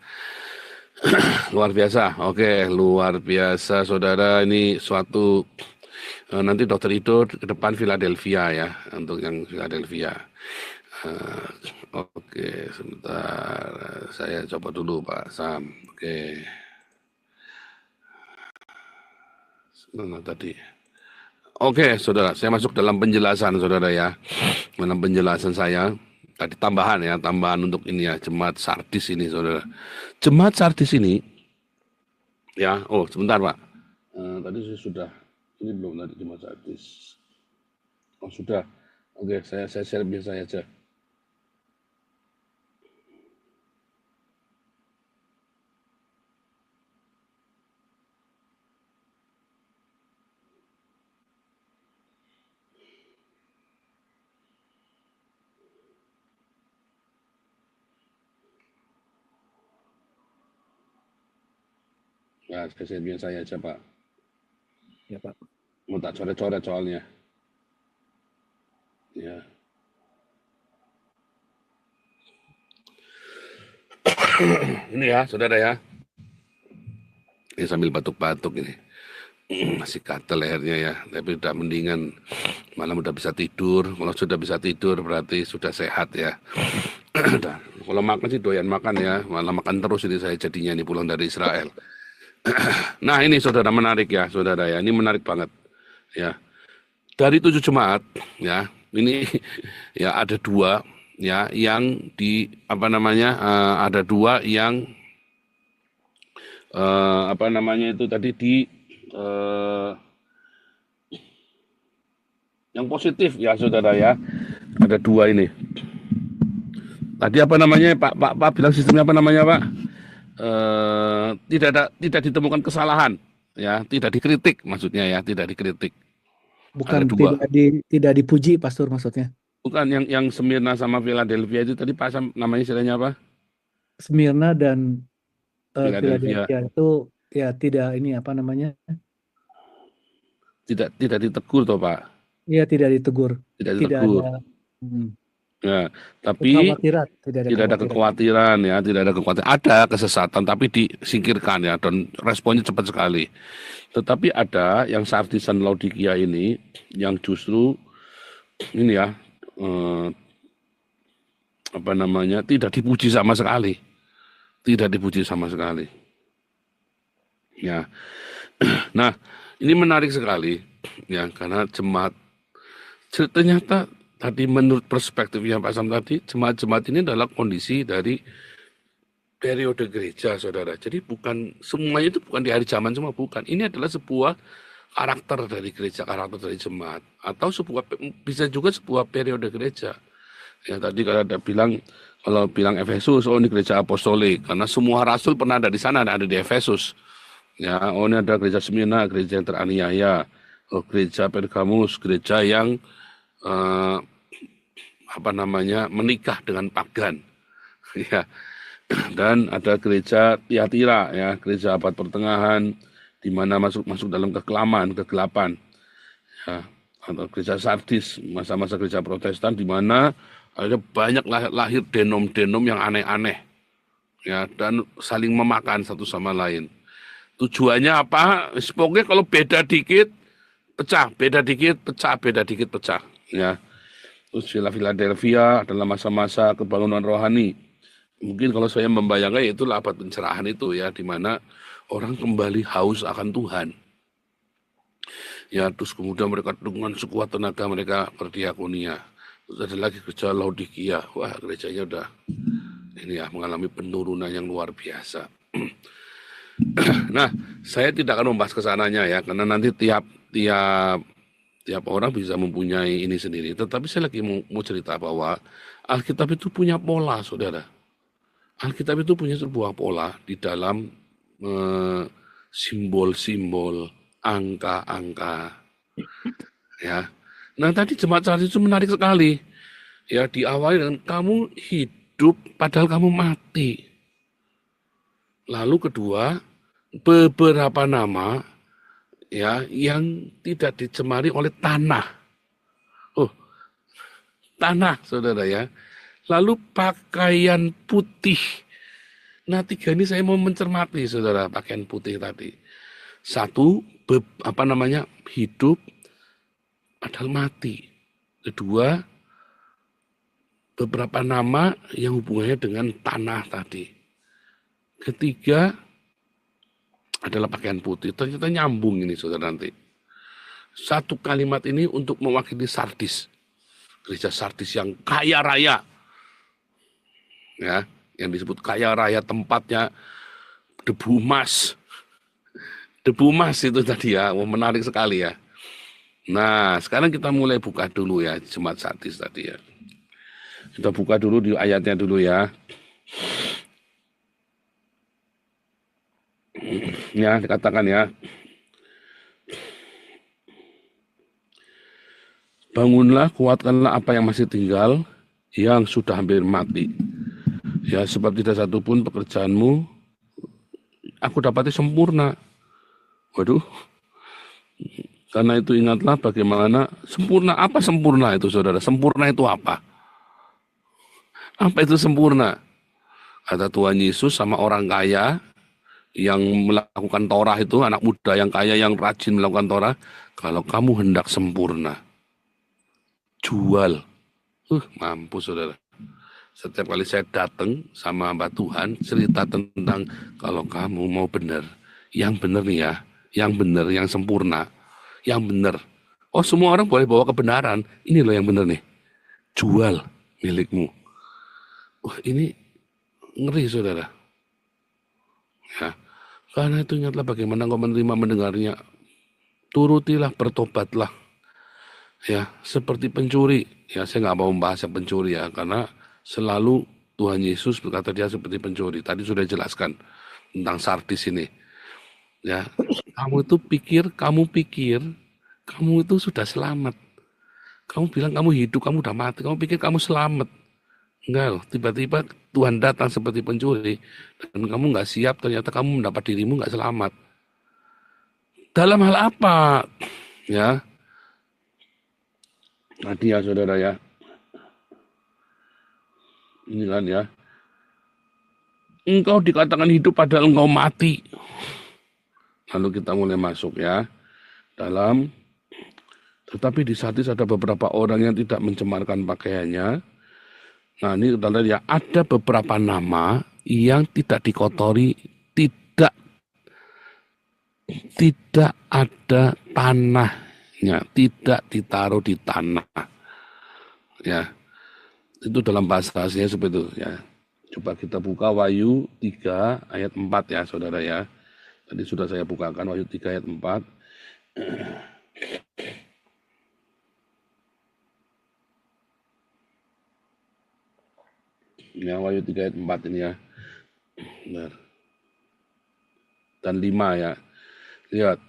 [SPEAKER 2] Luar biasa, oke, luar biasa saudara, ini suatu nanti Dokter Ido ke depan Philadelphia ya, untuk yang Philadelphia. Oke, sebentar, saya coba dulu Pak Sam. Oke. Mana tadi? Oke, saudara, saya masuk dalam penjelasan saudara ya. Dalam penjelasan saya, tadi tambahan untuk ini ya, Jemaat Sardis ini saudara. Jemaat Sardis ini, ya, sebentar Pak. Tadi sudah, ini belum tadi Jemaat Sardis. Oh sudah, oke, saya share biasa aja. Ya, saya biasa aja Pak.
[SPEAKER 3] Ya Pak.
[SPEAKER 2] Mau tak coret-coret soalnya. Ya. Ini ya, saudara ya. Ini sambil batuk-batuk ini. Masih gatel lehernya ya, tapi udah mendingan, malam udah bisa tidur. Kalau sudah bisa tidur berarti sudah sehat ya. Kalau makan sih doyan makan ya, malah makan terus ini saya jadinya ini pulang dari Israel. Nah ini saudara menarik ya, saudara ya, ini menarik banget ya. Dari 7 jemaat ya, ini ya ada 2 ya yang di apa namanya ada 2 yang apa namanya itu tadi di yang positif ya saudara ya, ada 2 ini. Tadi apa namanya Pak bilang sistemnya apa namanya Pak? Tidak ditemukan kesalahan ya, tidak dikritik maksudnya ya, tidak dikritik.
[SPEAKER 3] Bukan
[SPEAKER 2] Ada 2.
[SPEAKER 3] tidak dipuji, Pastor, maksudnya.
[SPEAKER 2] Bukan yang Smyrna sama Philadelphia itu tadi Pak Sam namanya istilahnya apa?
[SPEAKER 3] Smyrna dan
[SPEAKER 2] Philadelphia.
[SPEAKER 3] Philadelphia itu ya tidak ini apa namanya?
[SPEAKER 2] Tidak ditegur toh Pak?
[SPEAKER 3] Ya tidak ditegur.
[SPEAKER 2] Tidak
[SPEAKER 3] Tidak
[SPEAKER 2] ditegur.
[SPEAKER 3] ada
[SPEAKER 2] Ya, tapi
[SPEAKER 3] kekhawatiran,
[SPEAKER 2] tidak ada kekhawatiran ya, tidak ada kekhawatiran. Ada kesesatan tapi disingkirkan ya, dan responnya cepat sekali. Tetapi ada yang Sardis dan Laodikia ini yang justru ini ya apa namanya tidak dipuji sama sekali, tidak dipuji sama sekali. Ya, nah ini menarik sekali ya, karena jemaat ternyata tadi menurut perspektifnya Pak Sam tadi, jemaat-jemaat ini adalah kondisi dari periode gereja, saudara. Jadi bukan semuanya itu bukan di hari zaman semua, bukan. Ini adalah sebuah karakter dari gereja, karakter dari jemaat, atau bisa juga sebuah periode gereja. Ya tadi kalau bilang Efesus, oh ini gereja apostolik, karena semua rasul pernah ada di sana, ada di Efesus. Ya, oh ini ada gereja Smyrna, gereja yang teraniaya, oh gereja Pergamus, gereja yang apa namanya menikah dengan pagan. Ya. Dan ada gereja Tiatira ya, gereja abad pertengahan di mana masuk dalam kegelapan. Ya, atau gereja Sardis, masa-masa gereja Protestan di mana ada banyak lahir denom-denom yang aneh-aneh. Ya, dan saling memakan satu sama lain. Tujuannya apa? Pokoknya kalau beda dikit pecah, beda dikit pecah, beda dikit pecah, ya. Terus Philadelphia adalah masa-masa kebangunan rohani. Mungkin kalau saya membayangkan itulah abad pencerahan itu ya, di mana orang kembali haus akan Tuhan. Ya, terus kemudian mereka dengan sekuat tenaga mereka berdiakonia. Terus ada lagi gereja Laodikia. Wah, gerejanya udah ini ya mengalami penurunan yang luar biasa. Nah, saya tidak akan membahas kesananya ya, karena nanti tiap orang bisa mempunyai ini sendiri. Tetapi saya lagi mau cerita bahwa Alkitab itu punya pola, saudara. Alkitab itu punya sebuah pola di dalam simbol-simbol, angka-angka. Ya. Nah, tadi jemaat Sardis itu menarik sekali. Ya, diawali dengan kamu hidup padahal kamu mati. Lalu kedua, beberapa nama ya yang tidak dicemari oleh tanah. Oh, tanah, saudara ya. Lalu pakaian putih. Nah, 3 ini saya mau mencermati, saudara, pakaian putih tadi. 1, hidup padahal mati. 2, beberapa nama yang hubungannya dengan tanah tadi. 3 adalah pakaian putih. Ternyata nyambung ini, saudara, nanti. 1 kalimat ini untuk mewakili Sardis. Gereja Sardis yang kaya raya. Ya, yang disebut kaya raya, tempatnya debu emas. Debu emas itu tadi ya, menarik sekali ya. Nah, sekarang kita mulai buka dulu ya, jemaat Sardis tadi ya. Kita buka dulu di ayatnya dulu ya. Ya, dikatakan ya. Bangunlah, kuatkanlah apa yang masih tinggal, yang sudah hampir mati. Ya, sebab tidak satu pun pekerjaanmu aku dapati sempurna. Waduh. Karena itu ingatlah bagaimana sempurna. Apa sempurna itu, saudara? Sempurna itu apa? Apa itu sempurna? Kata Tuhan Yesus sama orang kaya yang melakukan Torah itu, anak muda yang kaya yang rajin melakukan Torah, kalau kamu hendak sempurna, jual. Mampu, saudara. Setiap kali saya datang sama hamba Tuhan, cerita tentang kalau kamu mau benar, yang benar nih ya, yang benar, yang sempurna, yang benar. Oh, semua orang boleh bawa kebenaran. Ini loh yang benar nih. Jual milikmu. Ini ngeri, saudara. Ya, karena itu ingatlah bagaimana kau menerima mendengarnya. Turutilah, bertobatlah. Ya, seperti pencuri. Ya, saya nggak mau membahas yang pencuri ya, karena selalu Tuhan Yesus berkata dia seperti pencuri. Tadi sudah jelaskan tentang Sardis ini. Ya, kamu pikir kamu itu sudah selamat. Kamu bilang kamu hidup, kamu udah mati. Kamu pikir kamu selamat. Enggak loh, tiba-tiba Tuhan datang seperti pencuri dan kamu nggak siap, ternyata kamu mendapat dirimu nggak selamat. Dalam hal apa? Ya, tadi ya saudara ya. Ini kan ya. Engkau dikatakan hidup padahal engkau mati. Lalu kita mulai masuk ya. Tetapi di Sardis ada beberapa orang yang tidak mencemarkan pakaiannya. Nah, ini kita lihat ya, ada beberapa nama yang tidak dikotori, tidak ada tanahnya, tidak ditaruh di tanah. Ya. Itu dalam bahasa aslinya seperti itu ya. Coba kita buka Wahyu 3 ayat 4 ya, saudara ya. Tadi sudah saya bukakan Wahyu 3 ayat 4. Ya, Wahyu 3 ayat 4 ini ya. Benar. Dan 5 ya. Lihat.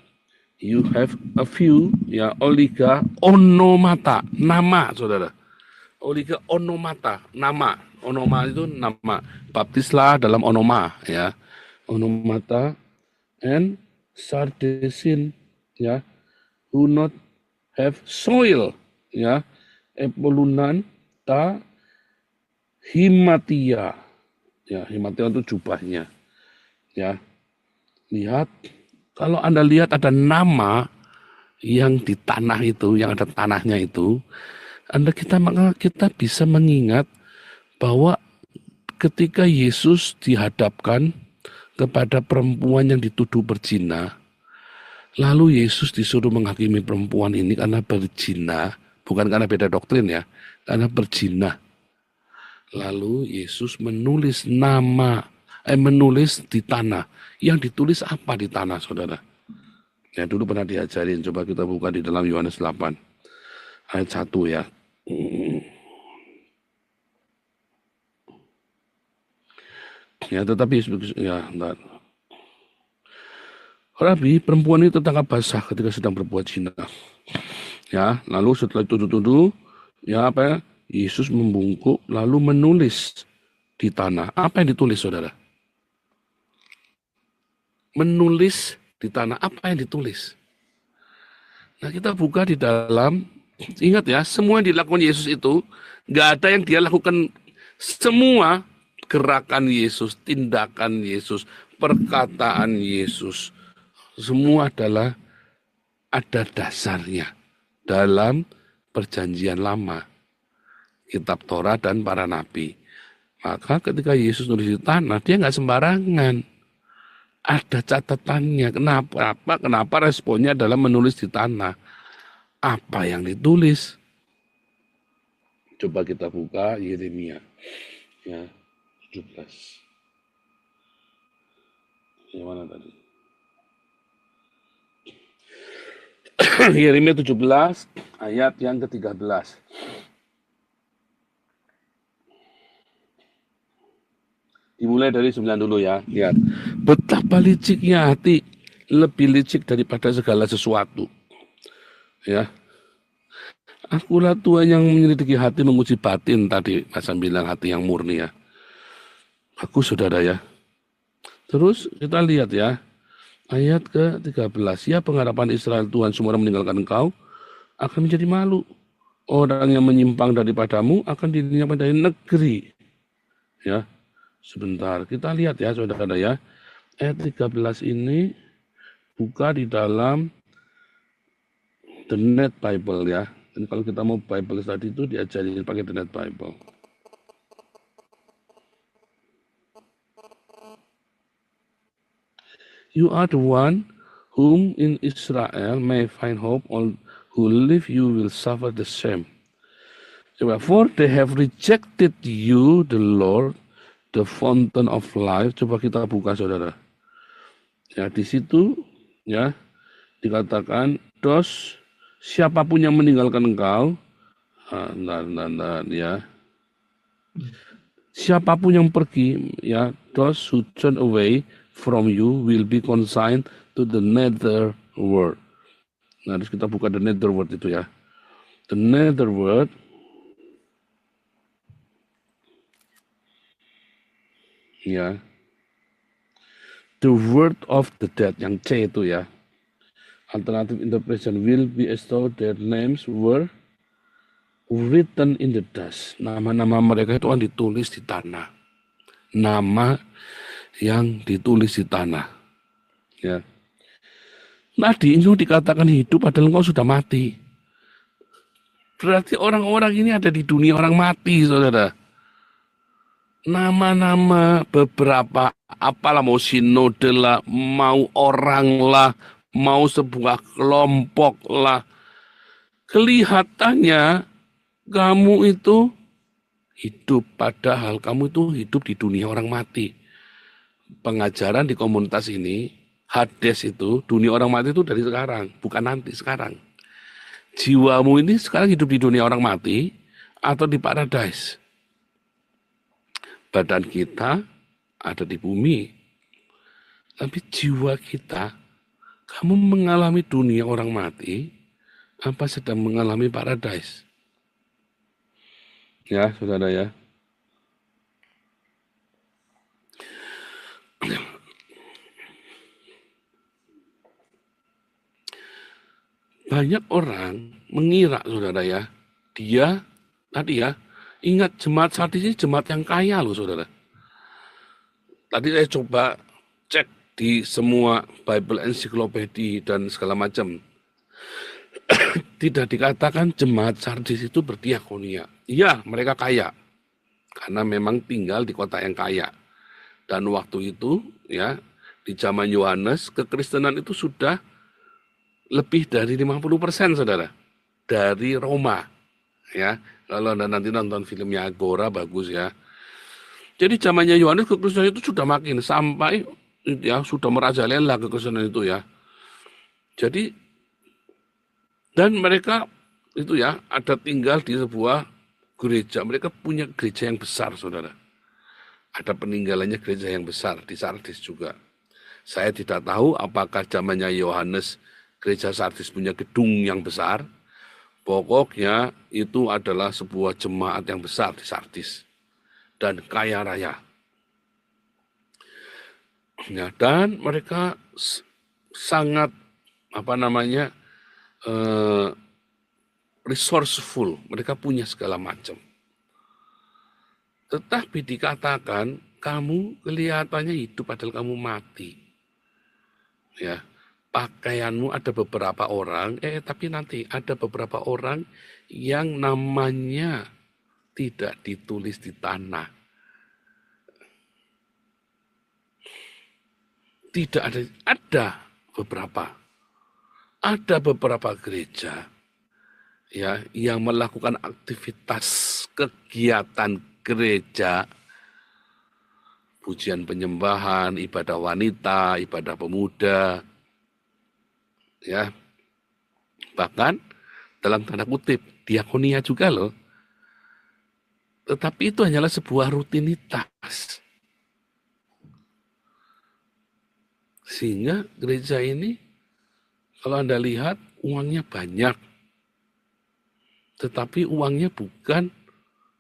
[SPEAKER 2] You have a few ya, oliga onomata, nama, saudara. Oliga onomata, nama. Onoma itu nama. Baptislah dalam onoma ya. Onomata and sardesin ya. Who not have soil ya. Epolunan ta himatia. Ya, himatia itu jubahnya. Ya. Lihat, kalau Anda lihat ada nama yang di tanah itu, yang ada tanahnya itu, maka kita bisa mengingat bahwa ketika Yesus dihadapkan kepada perempuan yang dituduh berzina, lalu Yesus disuruh menghakimi perempuan ini karena berzina, bukan karena beda doktrin ya, karena berzina. Lalu Yesus menulis menulis di tanah. Yang ditulis apa di tanah, saudara? Ya, dulu pernah diajarin, coba kita buka di dalam Yohanes 8 ayat 1 ya. Ya, tetapi ya, entar. Rabi, perempuan ini tertangkap basah ketika sedang berbuat zina. Ya, lalu setelah itu tuduh, ya apa ya? Yesus membungkuk lalu menulis di tanah. Apa yang ditulis, saudara? Menulis di tanah, apa yang ditulis? Nah, kita buka di dalam, ingat ya, semua yang dilakukan Yesus itu, nggak ada yang dia lakukan, semua gerakan Yesus, tindakan Yesus, perkataan Yesus, semua adalah ada dasarnya dalam perjanjian lama, kitab Torah dan para nabi. Maka ketika Yesus nulis di tanah, dia nggak sembarangan. Ada catatannya. Kenapa responnya adalah menulis di tanah? Apa yang ditulis? Coba kita buka Yeremia. Ya, 17. Yang mana tadi? Yeremia 17 ayat yang ke-13. Dimulai dari 9 dulu ya. Lihat. Betapa liciknya hati, lebih licik daripada segala sesuatu. Ya. Akulah Tuhan yang menyelidiki hati, menguji batin tadi. Masa bilang hati yang murni ya. Aku saudara ya. Terus kita lihat ya. Ayat ke-13, ya pengharapan Israel Tuhan semua orang meninggalkan engkau akan menjadi malu. Orang yang menyimpang daripadamu akan dilenyapkan dari negeri. Ya, sebentar kita lihat ya saudara ya. Ayat 13 ini buka di dalam The Net Bible ya. Dan kalau kita mau Bible tadi itu diajarin pakai The Net Bible. You are the one whom in Israel may find hope, all who live you will suffer the same. For they have rejected you, the Lord, the fountain of life. Coba kita buka saudara. Ya di situ ya dikatakan siapapun yang meninggalkan engkau, ya. Siapapun yang pergi, ya, those who turn away from you will be consigned to the nether world. Nah, terus kita buka the nether world itu ya. The nether world ya. The word of the dead yang C itu ya. Alternative interpretation will be as though their names were written in the dust. Nama-nama mereka itu kan ditulis di tanah. Nama yang ditulis di tanah. Ya. Tadi itu dikatakan hidup padahal engkau sudah mati. Berarti orang-orang ini ada di dunia orang mati, saudara. Nama-nama beberapa, apalah mau sinode lah, mau orang lah, mau sebuah kelompok lah. Kelihatannya kamu itu hidup, padahal kamu itu hidup di dunia orang mati. Pengajaran di komunitas ini, Hades itu, dunia orang mati itu dari sekarang, bukan nanti, sekarang. Jiwamu ini sekarang hidup di dunia orang mati atau di paradise. Badan kita ada di bumi, tapi jiwa kita, kamu mengalami dunia orang mati, apa sedang mengalami paradise? Ya, saudara ya. Banyak orang mengira, saudara ya, dia tadi ya, ingat jemaat Sardis ini jemaat yang kaya loh, saudara. Tadi saya coba cek di semua Bible encyclopedia dan segala macam. Tidak dikatakan jemaat Sardis itu berdiakonia. Iya, mereka kaya. Karena memang tinggal di kota yang kaya. Dan waktu itu, ya, di zaman Yohanes, kekristenan itu sudah lebih dari 50%, saudara. Dari Roma. Ya, kalau Anda nanti nonton filmnya Agora, bagus ya. Jadi zamannya Yohanes kekristenan itu sudah makin sampai ya sudah merajalela kekristenan itu ya. Jadi dan mereka itu ya ada tinggal di sebuah gereja. Mereka punya gereja yang besar, saudara. Ada peninggalannya gereja yang besar di Sardis juga. Saya tidak tahu apakah zamannya Yohanes gereja Sardis punya gedung yang besar. Pokoknya itu adalah sebuah jemaat yang besar di Sardis dan kaya raya. Ya, dan mereka sangat resourceful. Mereka punya segala macam. Tetapi dikatakan kamu kelihatannya hidup padahal kamu mati. Ya. Pakaianmu ada beberapa orang, tapi nanti ada beberapa orang yang namanya tidak ditulis di tanah. Tidak ada beberapa. Ada beberapa gereja ya yang melakukan aktivitas kegiatan gereja, pujian penyembahan, ibadah wanita, ibadah pemuda, ya, bahkan dalam tanda kutip diakonia juga loh. Tetapi itu hanyalah sebuah rutinitas. Sehingga gereja ini kalau Anda lihat uangnya banyak. Tetapi uangnya bukan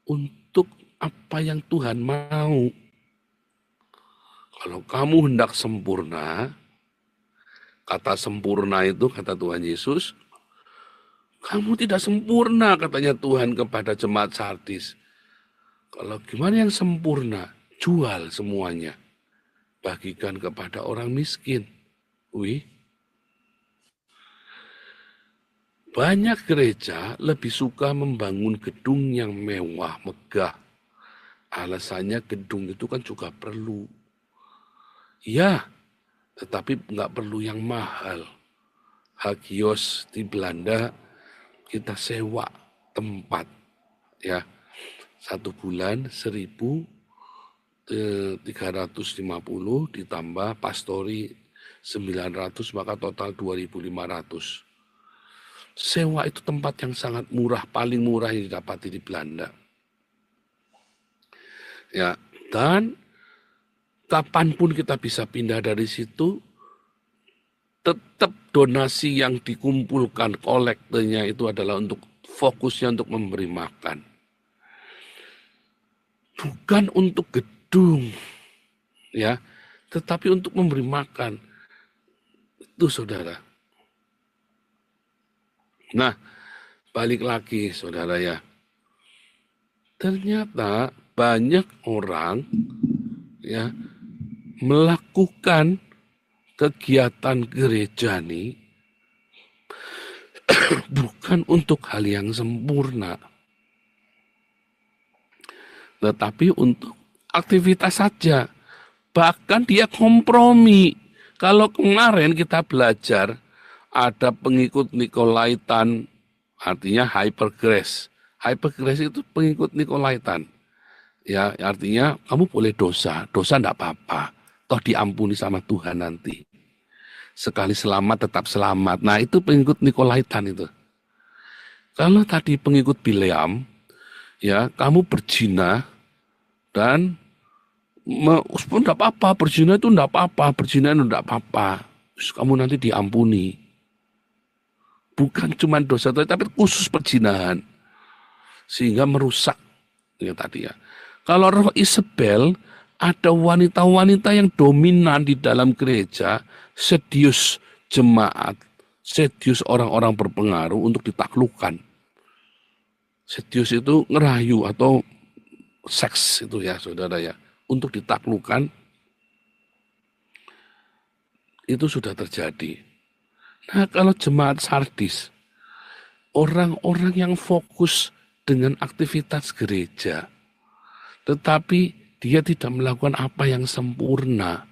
[SPEAKER 2] untuk apa yang Tuhan mau. Kalau kamu hendak sempurna, kata sempurna itu, kata Tuhan Yesus, kamu tidak sempurna, katanya Tuhan kepada jemaat Sardis. Kalau gimana yang sempurna? Jual semuanya. Bagikan kepada orang miskin. Wih. Banyak gereja lebih suka membangun gedung yang mewah, megah. Alasannya gedung itu kan juga perlu. Ya, tetapi nggak perlu yang mahal. Hagios di Belanda kita sewa tempat, ya, 1 bulan 1.350 ditambah pastori 900, maka total 2.500. Sewa itu tempat yang sangat murah, paling murah yang didapati di Belanda. Ya, dan kapanpun kita bisa pindah dari situ, tetap donasi yang dikumpulkan, kolektornya itu adalah untuk fokusnya untuk memberi makan. Bukan untuk gedung, ya, tetapi untuk memberi makan. Itu saudara. Nah, balik lagi saudara ya. Ternyata banyak orang ya melakukan kegiatan gereja nih bukan untuk hal yang sempurna, tetapi untuk aktivitas saja. Bahkan dia kompromi. Kalau kemarin kita belajar ada pengikut Nikolaitan, artinya hypergrace. Hypergrace itu pengikut Nikolaitan. Ya, artinya kamu boleh dosa enggak apa-apa. Toh diampuni sama Tuhan nanti. Sekali selamat tetap selamat. Nah, itu pengikut Nikolaitan itu. Kalau tadi pengikut Bileam, ya, kamu berzina dan enggak apa-apa, berzina itu enggak apa-apa, berzina itu enggak apa-apa. Terus kamu nanti diampuni. Bukan cuma dosa, tapi khusus perzinahan. Sehingga merusak. Ya tadi ya. Kalau roh Isabel, ada wanita-wanita yang dominan di dalam gereja, sedius jemaat, sedius orang-orang berpengaruh untuk ditaklukkan. Sedius itu ngerayu atau seks itu ya saudara ya. Untuk ditaklukkan, itu sudah terjadi. Nah, kalau jemaat Sardis, orang-orang yang fokus dengan aktivitas gereja, tetapi dia tidak melakukan apa yang sempurna.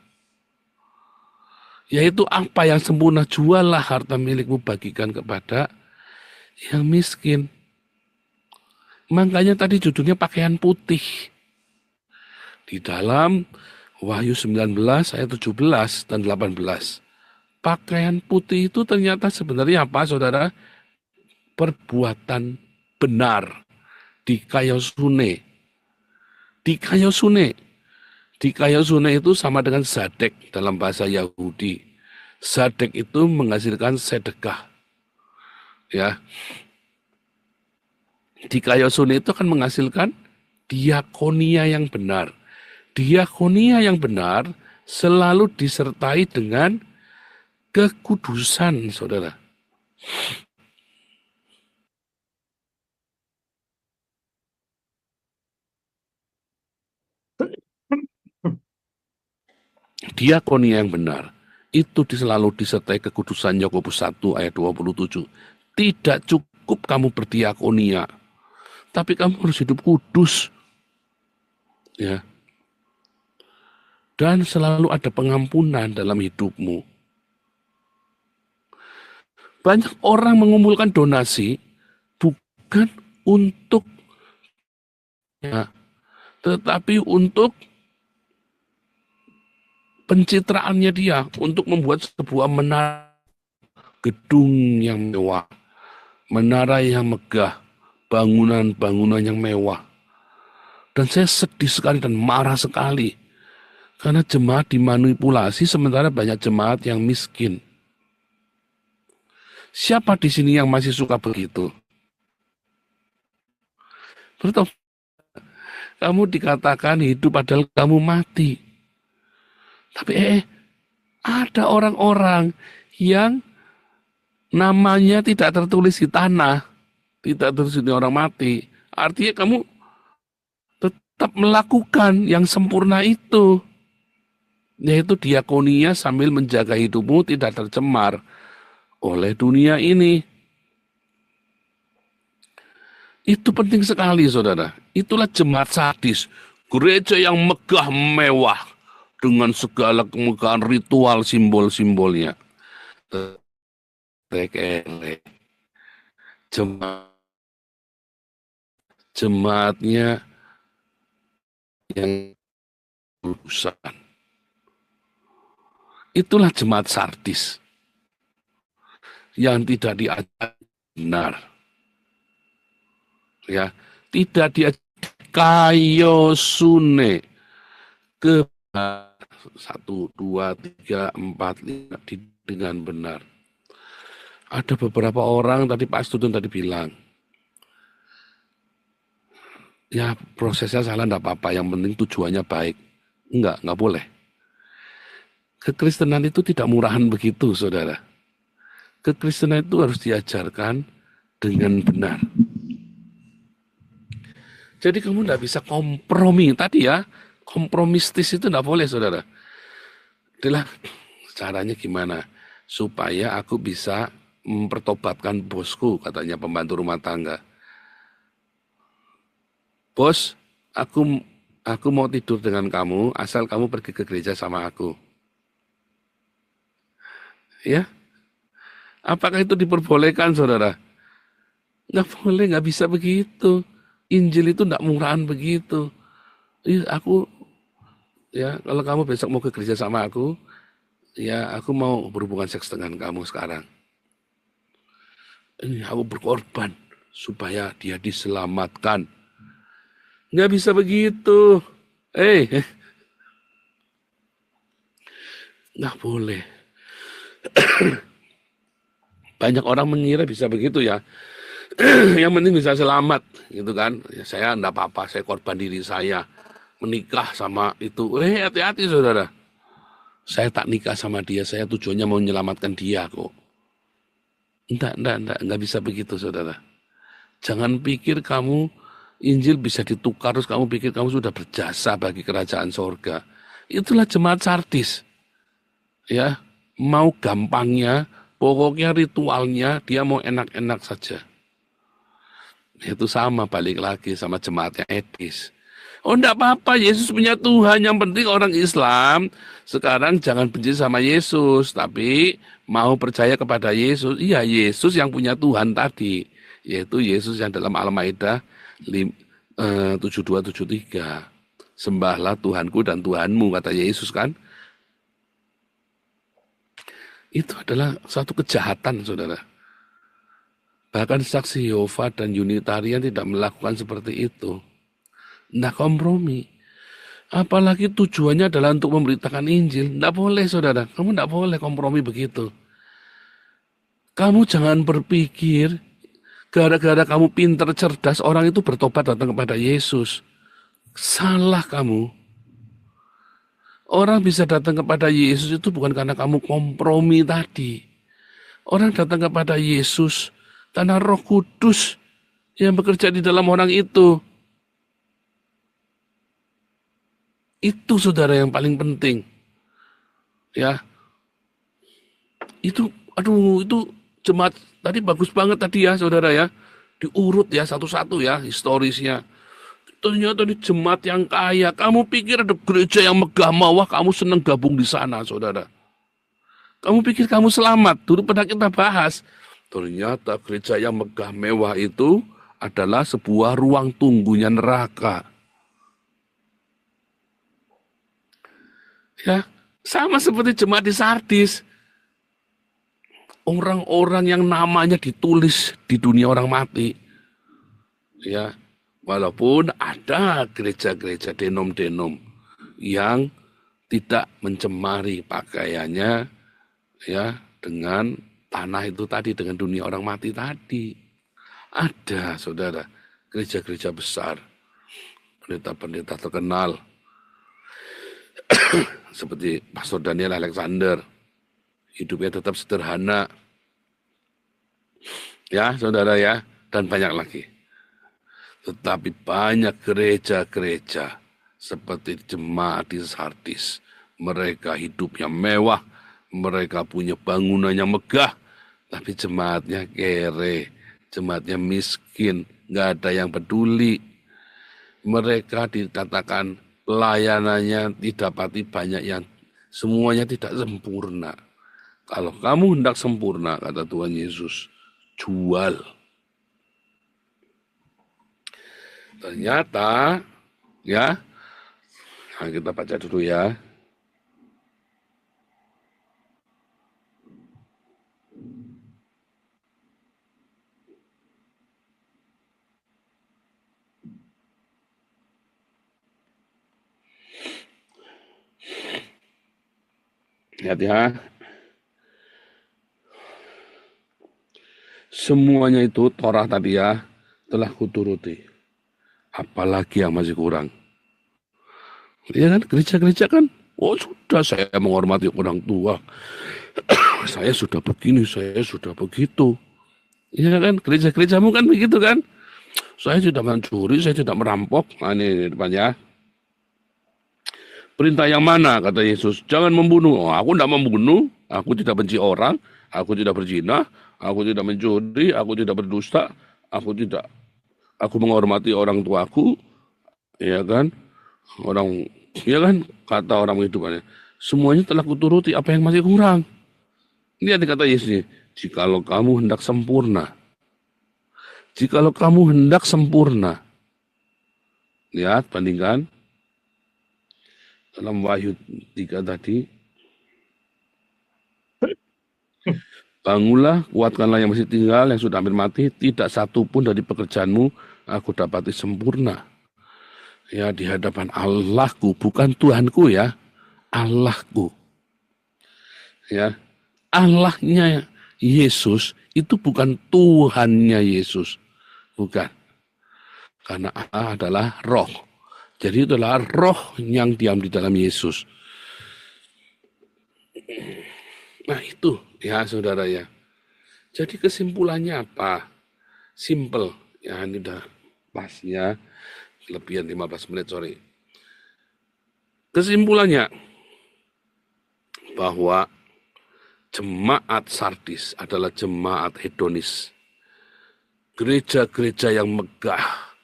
[SPEAKER 2] Yaitu apa yang sempurna, juallah harta milikmu, bagikan kepada yang miskin. Makanya tadi judulnya pakaian putih. Di dalam Wahyu 19 ayat 17 dan 18. Pakaian putih itu ternyata sebenarnya apa, saudara? Perbuatan benar. Dikaiosune. Dikaiosune. Dikaiosune itu sama dengan zadek dalam bahasa Yahudi. Zadek itu menghasilkan sedekah. Ya. Dikaiosune itu akan menghasilkan diakonia yang benar. Diakonia yang benar selalu disertai dengan kekudusan, saudara. Diakonia yang benar itu selalu disertai kekudusan. Yakobus 1 ayat 27. Tidak cukup kamu berdiakonia, tapi kamu harus hidup kudus. Ya. Dan selalu ada pengampunan dalam hidupmu. Banyak orang mengumpulkan donasi bukan untuk ya, tetapi untuk pencitraannya dia, untuk membuat sebuah menara, gedung yang mewah, menara yang megah, bangunan-bangunan yang mewah. Dan saya sedih sekali dan marah sekali karena jemaat dimanipulasi sementara banyak jemaat yang miskin. Siapa di sini yang masih suka begitu? Berarti kamu dikatakan hidup padahal kamu mati. Tapi ada orang-orang yang namanya tidak tertulis di tanah, tidak tertulis di orang mati. Artinya kamu tetap melakukan yang sempurna itu, yaitu diakonia sambil menjaga hidupmu tidak tercemar oleh dunia ini. Itu penting sekali, saudara. Itulah jemaat Sardis, gereja yang megah mewah dengan segala kemegahan ritual simbol-simbolnya. Jemaatnya yang berusaha. Itulah jemaat Sardis yang tidak diajar benar. Ya, tidak diajar kayosune ke 1, 2, 3, 4, 5 dengan benar. Ada beberapa orang tadi Pak Studun tadi bilang, ya prosesnya salah enggak apa-apa, yang penting tujuannya baik. Enggak boleh. Kekristenan itu tidak murahan begitu, saudara. Kekristenan itu harus diajarkan dengan benar. Jadi kamu enggak bisa kompromi. Tadi ya, kompromistis itu enggak boleh, saudara. Itulah caranya gimana? Supaya aku bisa mempertobatkan bosku, katanya pembantu rumah tangga. Bos, aku mau tidur dengan kamu, asal kamu pergi ke gereja sama aku. Ya, apakah itu diperbolehkan, saudara? Nggak boleh, nggak bisa begitu. Injil itu nggak murahan begitu. Kalau kamu besok mau ke gereja sama aku, ya aku mau berhubungan seks dengan kamu sekarang. Ini aku berkorban supaya dia diselamatkan. Nggak bisa begitu. Nggak boleh. Banyak orang mengira bisa begitu ya. Yang penting bisa selamat, gitu kan. Ya, saya enggak apa-apa, saya korban diri saya. Menikah sama itu. Hati-hati, saudara. Saya tak nikah sama dia, saya tujuannya mau menyelamatkan dia kok. Enggak bisa begitu, saudara. Jangan pikir kamu Injil bisa ditukar, terus kamu pikir kamu sudah berjasa bagi kerajaan sorga. Itulah jemaat Sardis. Ya, mau gampangnya, pokoknya ritualnya dia mau enak-enak saja. Itu sama, balik lagi sama jemaatnya Etis. Oh, enggak apa-apa, Yesus punya Tuhan. Yang penting orang Islam sekarang jangan benci sama Yesus, tapi mau percaya kepada Yesus. Iya, Yesus yang punya Tuhan tadi, yaitu Yesus yang dalam Al-Maidah 7273. Sembahlah Tuhanku dan Tuhanmu, kata Yesus kan. Itu adalah suatu kejahatan, saudara. Bahkan saksi Yehova dan Unitarian tidak melakukan seperti itu. Nggak kompromi. Apalagi tujuannya adalah untuk memberitakan Injil. Nggak boleh, saudara. Kamu nggak boleh kompromi begitu. Kamu jangan berpikir gara-gara kamu pintar, cerdas, orang itu bertobat datang kepada Yesus. Salah kamu. Orang bisa datang kepada Yesus itu bukan karena kamu kompromi tadi. Orang datang kepada Yesus karena Roh Kudus yang bekerja di dalam orang itu. Itu, saudara, yang paling penting. Ya. Itu jemaat tadi bagus banget tadi ya, saudara ya. Diurut ya satu-satu ya historisnya. Ternyata di jemaat yang kaya. Kamu pikir ada gereja yang megah mewah, kamu senang gabung di sana, saudara. Kamu pikir kamu selamat. Dulu pernah kita bahas. Ternyata gereja yang megah mewah itu adalah sebuah ruang tunggunya neraka. Ya, sama seperti jemaat di Sardis. Orang-orang yang namanya ditulis di dunia orang mati. Ya, walaupun ada gereja-gereja denom-denom yang tidak mencemari pakaiannya ya dengan tanah itu tadi, dengan dunia orang mati tadi. Ada, saudara, gereja-gereja besar, pendeta-pendeta terkenal seperti Pastor Daniel Alexander hidupnya tetap sederhana. Ya, saudara ya, dan banyak lagi. Tetapi banyak gereja-gereja seperti jemaat di Sardis. Mereka hidupnya mewah, mereka punya bangunan yang megah, tapi jemaatnya kere, jemaatnya miskin, nggak ada yang peduli. Mereka dikatakan pelayanannya didapati banyak yang semuanya tidak sempurna. Kalau kamu hendak sempurna, kata Tuhan Yesus, jual. Ternyata, ya, nah kita baca dulu ya. Lihat ya. Semuanya itu Torah tadi ya telah kuturuti. Apalagi yang masih kurang. Iya kan, gereja-gereja kan, oh sudah saya menghormati orang tua. Saya sudah begini, saya sudah begitu. Iya kan, gereja-gerejamu kan begitu kan. Saya tidak mencuri, saya tidak merampok. Nah ini depannya. Perintah yang mana, kata Yesus? Jangan membunuh. Oh, aku tidak membunuh, aku tidak benci orang, aku tidak berzina, aku tidak mencuri, aku tidak berdusta, aku menghormati orang tuaku, ya kan? Ya kan? Kata orang kehidupannya. Semuanya telah kuturuti, apa yang masih kurang? Lihat kata Yesus, jikalau kamu hendak sempurna. Jikalau kamu hendak sempurna. Lihat, bandingkan. Dalam Wahyu 3 tadi. Bangunlah, kuatkanlah yang masih tinggal, yang sudah hampir mati. Tidak satu pun dari pekerjaanmu aku dapati sempurna. Ya, di hadapan Allahku, bukan Tuhanku ya. Allahku. Ya, Allahnya Yesus itu bukan Tuhannya Yesus. Bukan. Karena Allah adalah roh. Jadi itulah roh yang diam di dalam Yesus. Nah itu ya saudara ya. Jadi kesimpulannya apa? Simple. Ya ini udah pasnya. Lebihan 15 menit, sorry. Kesimpulannya bahwa jemaat Sardis adalah jemaat hedonis. Gereja-gereja yang megah,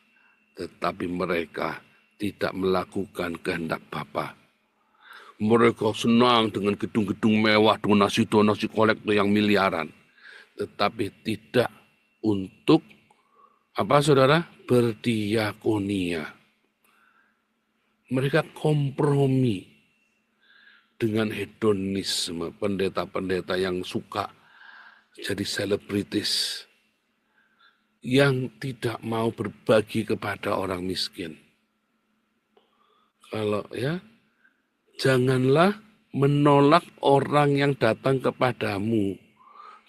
[SPEAKER 2] tetapi mereka tidak melakukan kehendak Bapa. Mereka senang dengan gedung-gedung mewah, dengan donasi kolektor yang miliaran. Tetapi tidak untuk, apa saudara? Berdiakonia. Mereka kompromi dengan hedonisme, pendeta-pendeta yang suka jadi selebritis, yang tidak mau berbagi kepada orang miskin. Kalau ya, janganlah menolak orang yang datang kepadamu,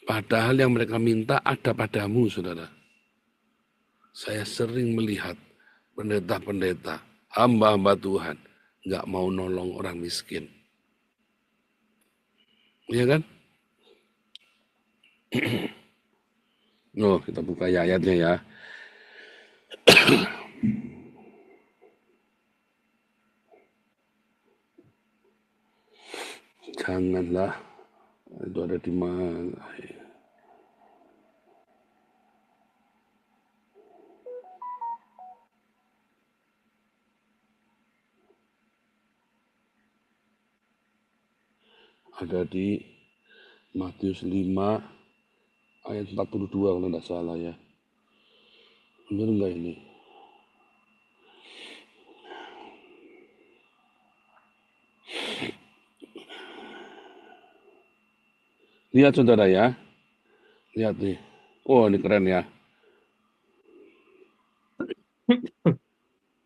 [SPEAKER 2] padahal yang mereka minta ada padamu, saudara. Saya sering melihat pendeta-pendeta, hamba-hamba Tuhan, nggak mau nolong orang miskin. Iya kan? Oh, kita buka ayatnya ya. Janganlah, itu ada di mana? Ada di Matius 5 ayat 42 kalau tidak salah ya. Benar enggak ini? Lihat saudara ya. Lihat nih. Oh ini keren ya.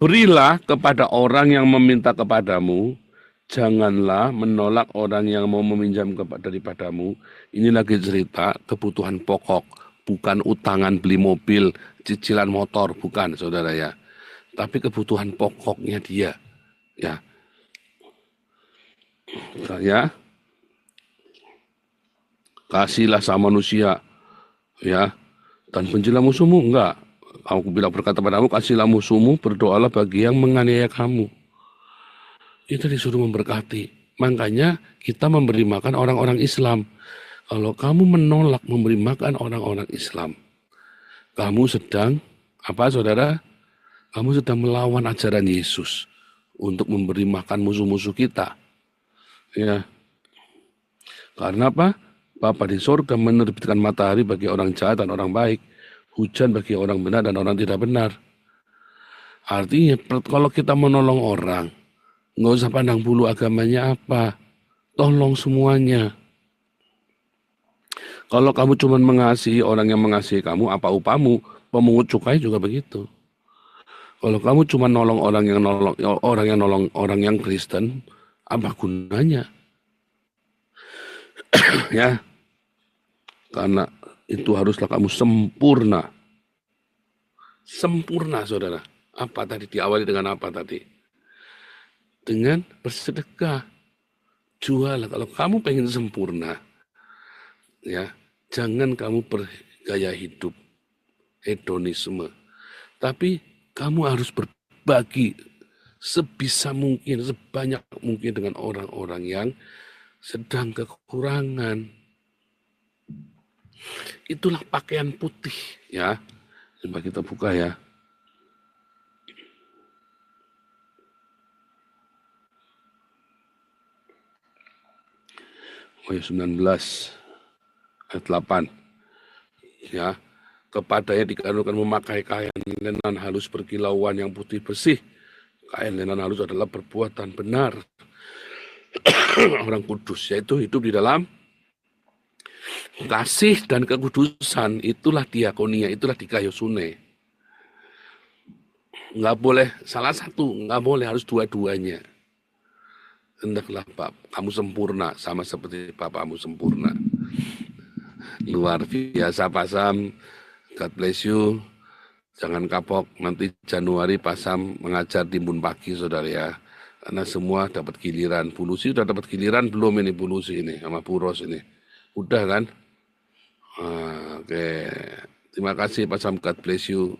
[SPEAKER 2] Berilah kepada orang yang meminta kepadamu. Janganlah menolak orang yang mau meminjam daripadamu. Ini lagi cerita kebutuhan pokok. Bukan utangan beli mobil, cicilan motor. Bukan saudara ya. Tapi kebutuhan pokoknya dia. Ya. Misalnya, Kasihlah sama manusia, ya. Dan bencilah musuhmu, enggak. Aku bilang berkata padamu, kasihlah musuhmu, berdoalah bagi yang menganiaya kamu. Kita disuruh memberkati. Makanya kita memberi makan orang-orang Islam. Kalau kamu menolak memberi makan orang-orang Islam, kamu sedang, apa saudara? Kamu sedang melawan ajaran Yesus untuk memberi makan musuh-musuh kita. Ya. Karena apa? Bapa di surga menerbitkan matahari bagi orang jahat dan orang baik, hujan bagi orang benar dan orang tidak benar. Artinya kalau kita menolong orang, nggak usah pandang bulu agamanya apa, tolong semuanya. Kalau kamu cuma mengasihi orang yang mengasihi kamu, apa upamu? Pemungut cukai juga begitu. Kalau kamu cuma nolong orang yang Kristen, apa gunanya? Ya, karena itu haruslah kamu sempurna. Sempurna, saudara. Apa tadi? Diawali dengan apa tadi? Dengan bersedekah. Jual. Kalau kamu pengen sempurna, ya, jangan kamu bergaya hidup hedonisme. Tapi kamu harus berbagi sebisa mungkin, sebanyak mungkin dengan orang-orang yang sedang kekurangan. Itulah pakaian putih, ya. Coba kita buka ya. Ayat 19 ayat 8. Ya. Kepadanya dikarenakan memakai kain lenan halus berkilauan yang putih bersih. Kain lenan halus adalah perbuatan benar orang kudus, yaitu hidup di dalam kasih dan kekudusan. Itulah diakonia, itulah dikayosune. Nggak boleh salah satu, nggak boleh, harus dua-duanya. Hendaklah kamu sempurna sama seperti Bapamu sempurna. Luar biasa Pak Sam, God bless you. Jangan kapok, nanti Januari Pak Sam mengajar timbun pagi saudara ya. Karena semua dapat giliran. Pulusi udah dapat giliran belum ini Pulusi ini sama Puros ini? Udah kan? Oke. Terima kasih Pak Sam, God bless you.